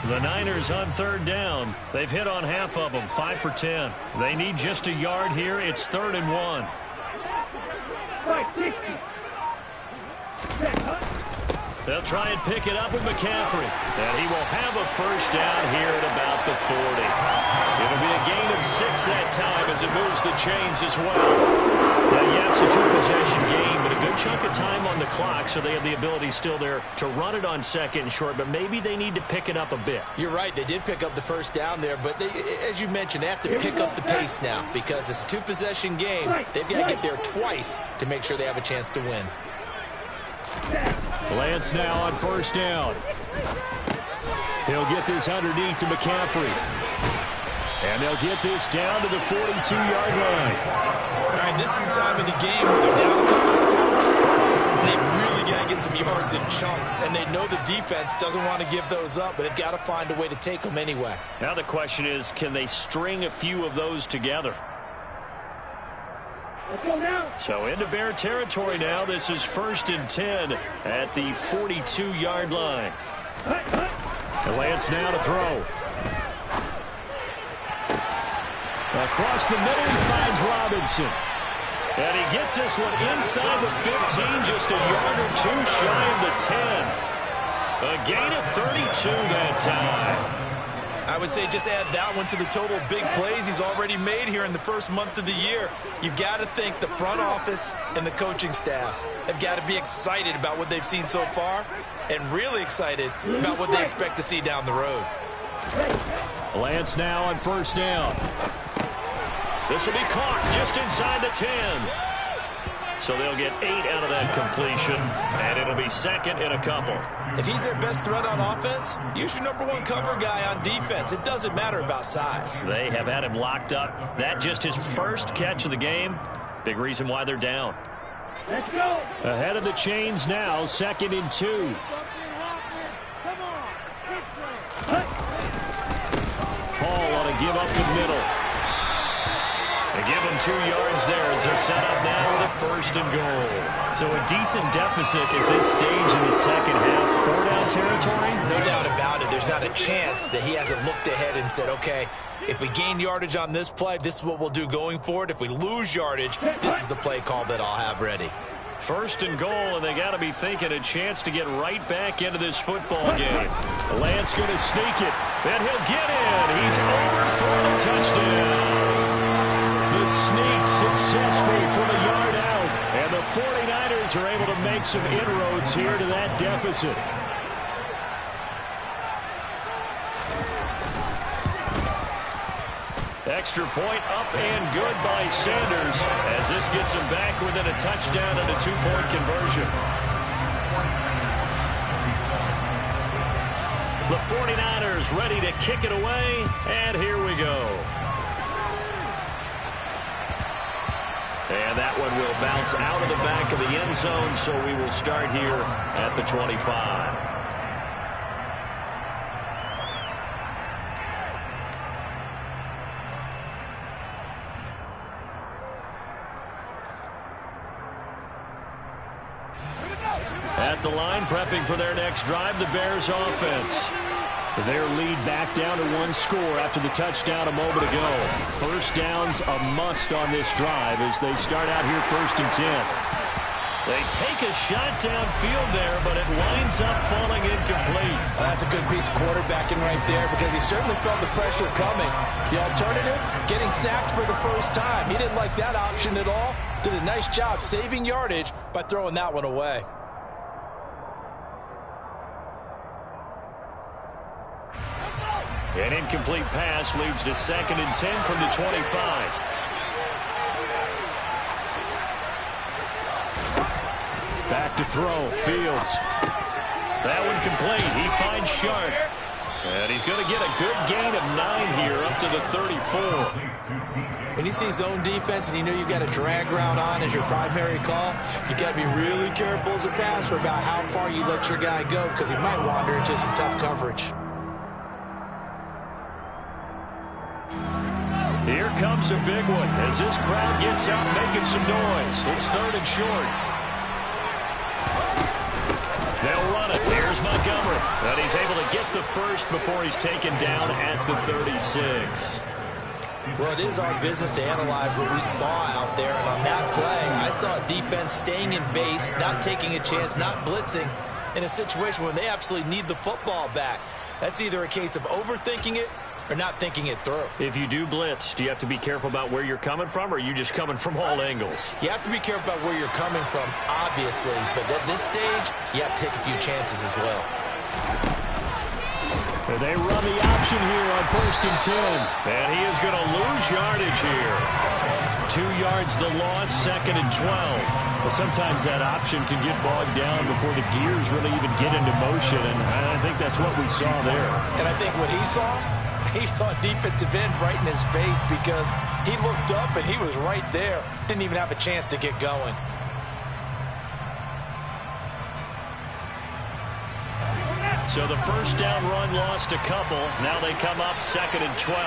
The Niners on third down. They've hit on half of them, 5 for 10. They need just a yard here. It's 3rd and 1. They'll try and pick it up with McCaffrey. And he will have a first down here at about the 40. It'll be a gain of 6 that time as it moves the chains as well. Now, yes, a 2-possession game, but a good chunk of time on the clock, so they have the ability still there to run it on second and short, but maybe they need to pick it up a bit. You're right. They did pick up the first down there, but they, as you mentioned, they have to pick up the pace now because it's a 2-possession game. They've got to get there twice to make sure they have a chance to win. Lance now on first down. He'll get this underneath to McCaffrey. And they'll get this down to the 42-yard line. All right, this is the time of the game where they're down a couple of scores. And they've really got to get some yards in chunks. And they know the defense doesn't want to give those up, but they've got to find a way to take them anyway. Now the question is, can they string a few of those together? So into Bear territory now. This is 1st and 10 at the 42-yard line. And Lance now to throw. Across the middle, he finds Robinson. And he gets this one inside the 15, just a yard or 2 shy of the 10. A gain of 32 that time. I would say just add that one to the total big plays he's already made here in the first month of the year. You've got to think the front office and the coaching staff have got to be excited about what they've seen so far and really excited about what they expect to see down the road. Lance now on first down. This will be caught just inside the 10. So they'll get 8 out of that completion, and it'll be 2nd and a couple. If he's their best threat on offense, use your #1 cover guy on defense. It doesn't matter about size. They have had him locked up. That just his first catch of the game. Big reason why they're down. Let's go. Ahead of the chains now, 2nd and 2. Hall on a give up the middle. They give him 2 yards there as they're set up now with a 1st and goal. So a decent deficit at this stage in the second half. 4-down territory? No doubt about it. There's not a chance that he hasn't looked ahead and said, okay, if we gain yardage on this play, this is what we'll do going forward. If we lose yardage, this is the play call that I'll have ready. First and goal, and they got to be thinking a chance to get right back into this football game. Lance going to sneak it, and he'll get in. He's over for the touchdown. The sneak successful from a yard out, and the 49ers are able to make some inroads here to that deficit. Extra point up and good by Sanders as this gets him back within a touchdown and a 2-point conversion. The 49ers ready to kick it away, and here we go. And that one will bounce out of the back of the end zone, so we will start here at the 25. At the line, prepping for their next drive, the Bears offense. Their lead back down to 1 score after the touchdown a moment ago. First down's a must on this drive as they start out here 1st and 10. They take a shot downfield there, but it winds up falling incomplete. That's a good piece of quarterbacking right there because he certainly felt the pressure coming. The alternative, getting sacked for the first time. He didn't like that option at all. Did a nice job saving yardage by throwing that one away. An incomplete pass leads to 2nd and 10 from the 25. Back to throw. Fields. That one complete. He finds Sharp. And he's going to get a good gain of 9 here up to the 34. When you see zone defense and you know you've got a drag route on as your primary call, you got to be really careful as a passer about how far you let your guy go because he might wander into some tough coverage. Here comes a big one as this crowd gets out making some noise. It's 3rd and short. They'll run it. Here's Montgomery. But he's able to get the first before he's taken down at the 36. Well, it is our business to analyze what we saw out there. And on that play, I saw a defense staying in base, not taking a chance, not blitzing in a situation where they absolutely need the football back. That's either a case of overthinking it or not thinking it through. If you do blitz, do you have to be careful about where you're coming from, or are you just coming from all angles? You have to be careful about where you're coming from, obviously. But at this stage, you have to take a few chances as well. And they run the option here on 1st and 10. And he is going to lose yardage here. 2 yards the loss, 2nd and 12. Well, sometimes that option can get bogged down before the gears really even get into motion, and I think that's what we saw there. And I think what he saw defensive end right in his face because he looked up and he was right there. Didn't even have a chance to get going. So the first down run lost a couple. Now they come up 2nd and 12.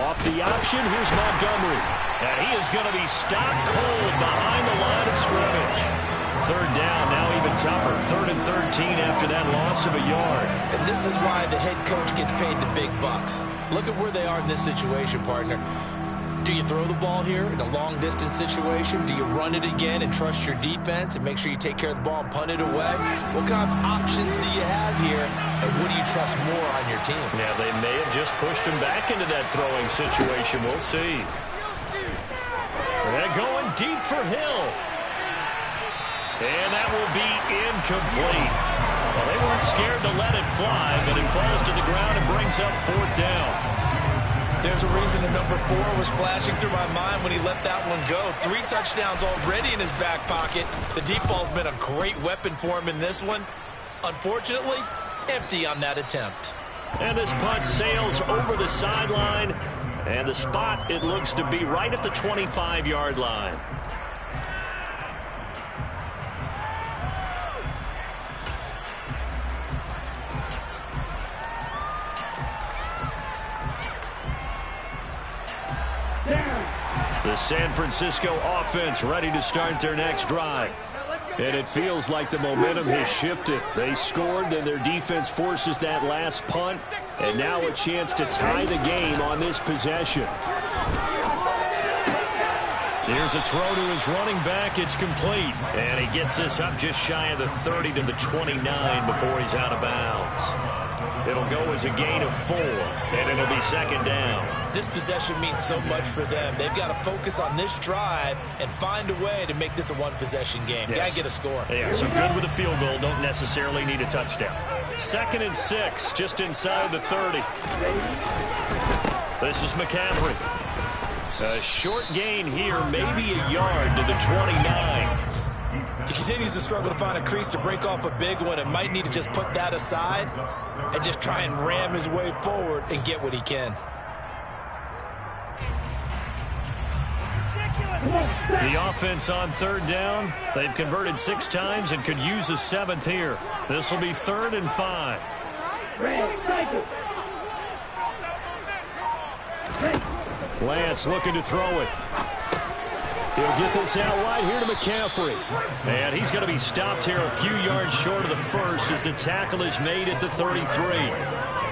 Off the option, here's Montgomery. And he is going to be stopped cold behind the line of scrimmage. 3rd down, now even tougher. 3rd and 13 after that loss of a yard. And this is why the head coach gets paid the big bucks. Look at where they are in this situation, partner. Do you throw the ball here in a long-distance situation? Do you run it again and trust your defense and make sure you take care of the ball and punt it away? What kind of options do you have here, and what do you trust more on your team? Yeah, they may have just pushed him back into that throwing situation. We'll see. They're going deep for Hill. And that will be incomplete. Well, they weren't scared to let it fly, but it falls to the ground and brings up 4th down. There's a reason the number 4 was flashing through my mind when he let that one go. 3 touchdowns already in his back pocket. The deep ball's been a great weapon for him in this one. Unfortunately, empty on that attempt. And this punt sails over the sideline. And the spot, it looks to be right at the 25-yard line. The San Francisco offense ready to start their next drive. Let's go. And it feels like the momentum has shifted. They scored, then their defense forces that last punt, and now a chance to tie the game on this possession. Here's a throw to his running back. It's complete. And he gets this up just shy of the 30 to the 29 before he's out of bounds. It'll go as a gain of 4, and it'll be second down. This possession means so much for them. They've got to focus on this drive and find a way to make this a one-possession game. Yes. Got to get a score. Yeah, so good with a field goal. Don't necessarily need a touchdown. 2nd and 6, just inside the 30. This is McCaffrey. A short gain here, maybe a yard to the 29. He continues to struggle to find a crease to break off a big one and might need to just put that aside and just try and ram his way forward and get what he can. The offense on 3rd down. They've converted 6 times and could use a 7th here. This will be 3rd and 5. Lance looking to throw it. He'll get this out wide here to McCaffrey. And he's going to be stopped here a few yards short of the first as the tackle is made at the 33.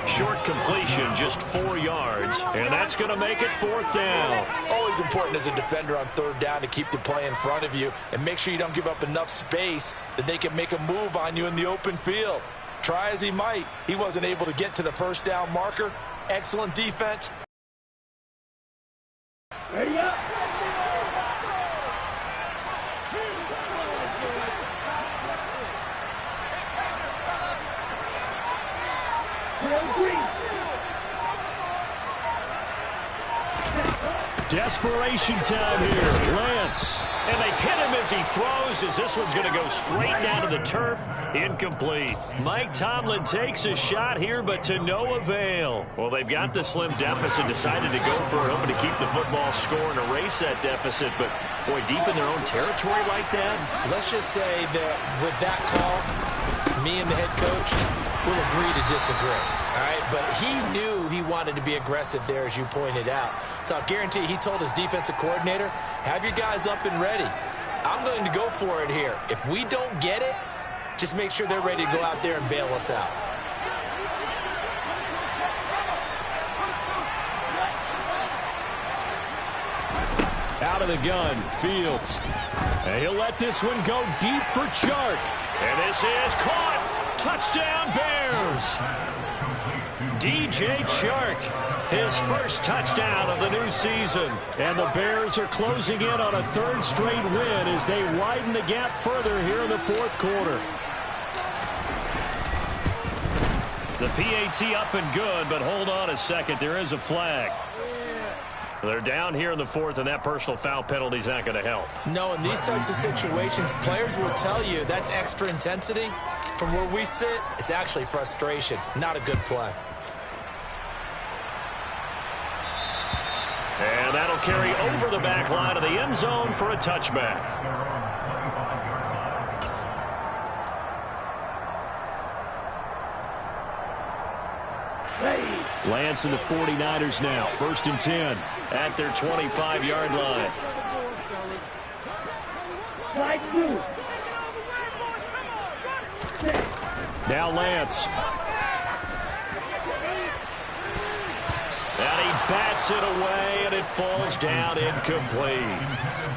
Short completion, just 4 yards. And that's going to make it 4th down. Always important as a defender on 3rd down to keep the play in front of you and make sure you don't give up enough space that they can make a move on you in the open field. Try as he might, he wasn't able to get to the 1st down marker. Excellent defense. Ready up. Desperation time here. Lance. And they hit him as he throws, as this one's going to go straight down to the turf. Incomplete. Mike Tomlin takes a shot here, but to no avail. Well, they've got the slim deficit, decided to go for it, hoping to keep the football score and erase that deficit. But, boy, deep in their own territory like that. Let's just say that with that call, me and the head coach will agree to disagree. All right, but he knew he wanted to be aggressive there, as you pointed out. So I'll guarantee he told his defensive coordinator, have your guys up and ready. I'm going to go for it here. If we don't get it, just make sure they're ready to go out there and bail us out. Out of the gun, Fields. And he'll let this one go deep for Chark. And this is caught. Touchdown, Bears. DJ Chark, his first touchdown of the new season. And the Bears are closing in on a 3rd straight win as they widen the gap further here in the 4th quarter. The PAT up and good, but hold on a second. There is a flag. They're down here in the 4th, and that personal foul penalty is not going to help. No, in these types of situations, players will tell you that's extra intensity. From where we sit, it's actually frustration. Not a good play. And that'll carry over the back line of the end zone for a touchback. Lance and the 49ers now. 1st and 10 at their 25-yard line. Now Lance. And he bats it away, and it falls down incomplete.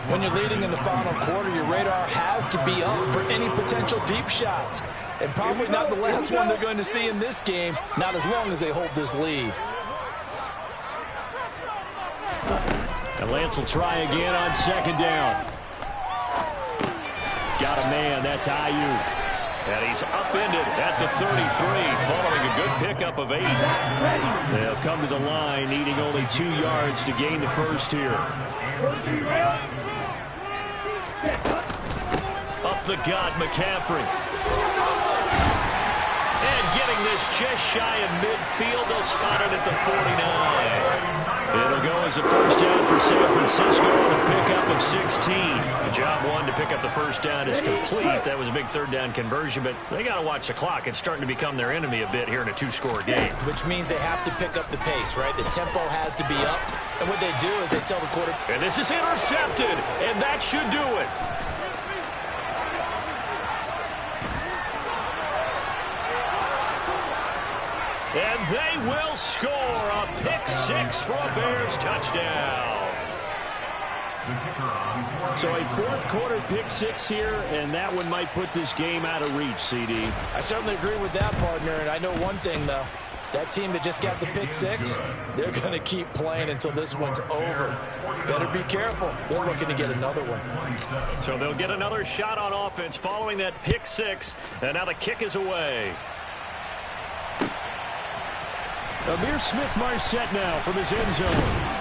When you're leading in the final quarter, your radar has to be up for any potential deep shots. And probably not the last one they're going to see in this game, not as long as they hold this lead. And Lance will try again on 2nd down. Got a man, that's Ayuk. And he's upended at the 33, following a good pickup of 8. They'll come to the line, needing only 2 yards to gain the first here. Up the gut, McCaffrey. And getting this just shy of midfield, they'll spot it at the 49. It'll go as a 1st down for San Francisco on a pickup of 16. The job 1 to pick up the 1st down is complete. That was a big 3rd down conversion, but they got to watch the clock. It's starting to become their enemy a bit here in a 2-score game. Which means they have to pick up the pace, right? The tempo has to be up. And what they do is they tell the quarterback. And this is intercepted, and that should do it. And they will score a pick six for a Bears touchdown. So a fourth quarter pick six here, and that one might put this game out of reach, CD. I certainly agree with that, partner, and I know one thing, though. That team that just got the pick six, they're going to keep playing until this one's over. Better be careful. They're looking to get another one. So they'll get another shot on offense following that pick six, and now the kick is away. Amir Smith-Marset now from his end zone.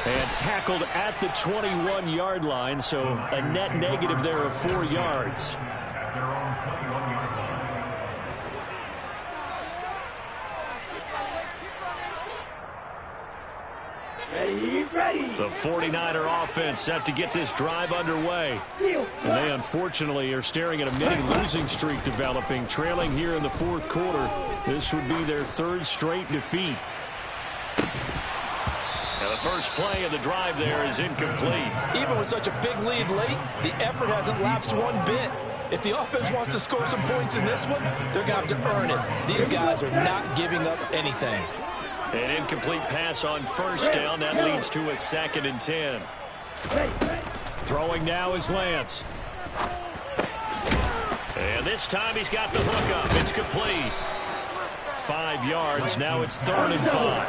And tackled at the 21-yard line, so a net negative there of 4 yards. The 49er offense set to get this drive underway. And they unfortunately are staring at a mini losing streak developing, trailing here in the fourth quarter. This would be their third straight defeat. And the first play of the drive there is incomplete. Even with such a big lead late, the effort hasn't lapsed one bit. If the offense wants to score some points in this one, they're going to have to earn it. These guys are not giving up anything. An incomplete pass on first down. That leads to a 2nd and 10. Throwing now is Lance. And this time he's got the hook up. It's complete. 5 yards. Now it's 3rd and 5.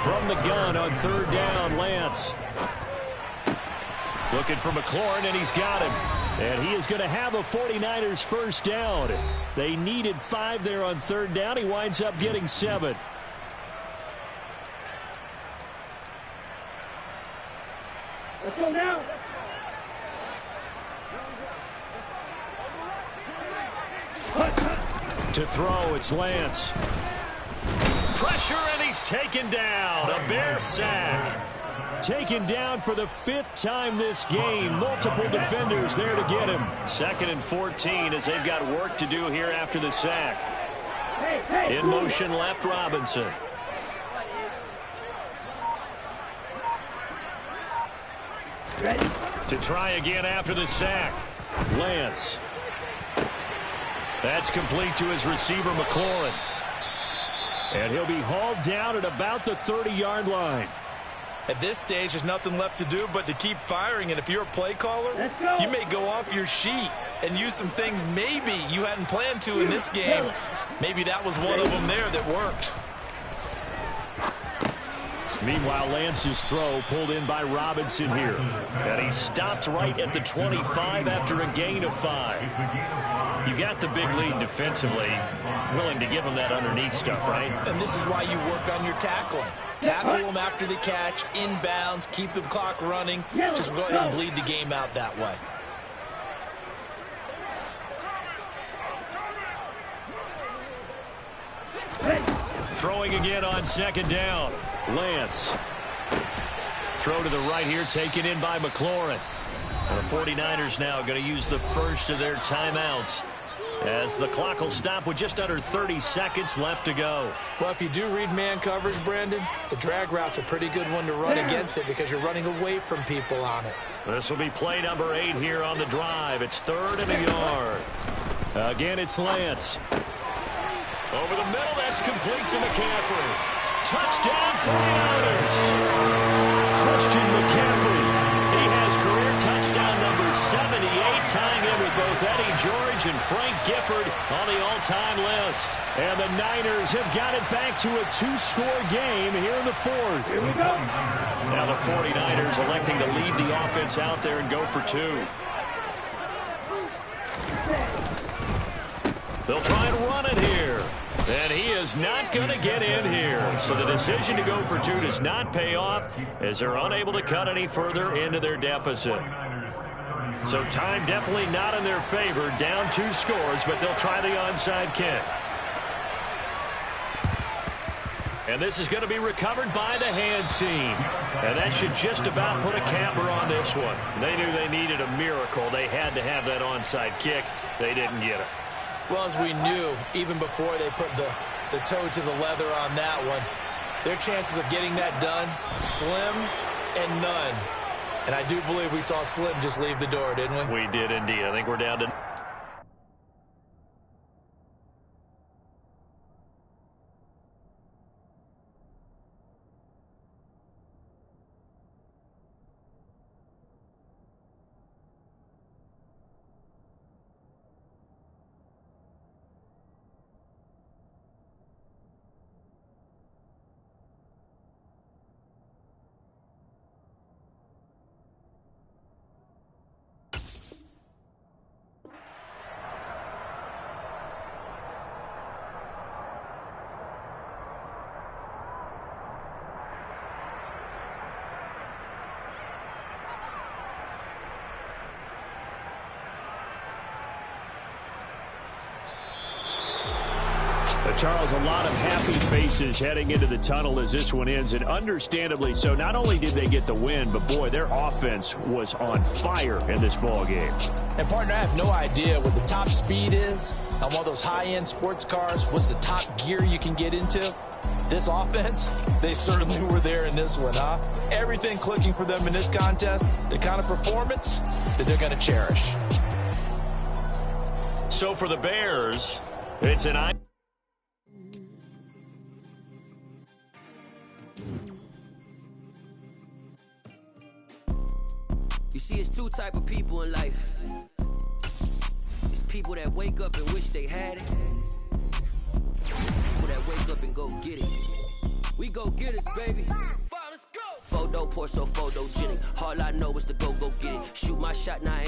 From the gun on 3rd down, Lance. Looking for McLaurin, and he's got him. And he is going to have a 49ers first down. They needed 5 there on 3rd down. He winds up getting 7. Let's go now. To throw, it's Lance. Pressure, and he's taken down. A Bear sack. Taken down for the 5th time this game. Multiple defenders there to get him. 2nd and 14 as they've got work to do here after the sack. In motion left, Robinson. To try again after the sack. Lance. That's complete to his receiver, McLaurin. And he'll be hauled down at about the 30-yard line. At this stage, there's nothing left to do but to keep firing. And if you're a play caller, you may go off your sheet and use some things maybe you hadn't planned to in this game. Maybe that was one of them there that worked. Meanwhile, Lance's throw pulled in by Robinson here. And he stopped right at the 25 after a gain of 5. You got the big lead defensively. Willing to give him that underneath stuff, right? And this is why you work on your tackling. Tackle them after the catch, inbounds, keep the clock running. Just go ahead and bleed the game out that way. Throwing again on 2nd down. Lance. Throw to the right here, taken in by McLaurin. The 49ers now going to use the first of their timeouts as the clock will stop with just under 30 seconds left to go. Well, if you do read man coverage, Brandon, the drag route's a pretty good one to run against it because you're running away from people on it. This will be play number 8 here on the drive. It's 3rd and a yard. Again, it's Lance. Over the middle, that's complete to McCaffrey. Touchdown 49ers. Christian McCaffrey. He has career touchdown number 78, tying in with both Eddie George and Frank Gifford on the all-time list. And the Niners have got it back to a 2-score game here in the 4th. Here we go. Now the 49ers electing to lead the offense out there and go for 2. They'll try and run it here. And he is not going to get in here. So the decision to go for 2 does not pay off as they're unable to cut any further into their deficit. So time definitely not in their favor. Down 2 scores, but they'll try the onside kick. And this is going to be recovered by the hands team. And that should just about put a capper on this one. They knew they needed a miracle. They had to have that onside kick. They didn't get it. Well, as we knew, even before they put the toe to the leather on that one, their chances of getting that done, slim and none. And I do believe we saw Slim just leave the door, didn't we? We did indeed. I think we're down to Charles, a lot of happy faces heading into the tunnel as this one ends, and understandably so. Not only did they get the win, but, boy, their offense was on fire in this ball game. And, partner, I have no idea what the top speed is on one of those high-end sports cars. What's the top gear you can get into? This offense, they certainly were there in this one, huh? Everything clicking for them in this contest, the kind of performance that they're going to cherish. So for the Bears, it's an You see, it's two type of people in life. It's people that wake up and wish they had it. People that wake up and go get it. We go get it, baby. Let's go. Photo poor, so photogenic. All I know is to go get it. Shoot my shot, now I ain't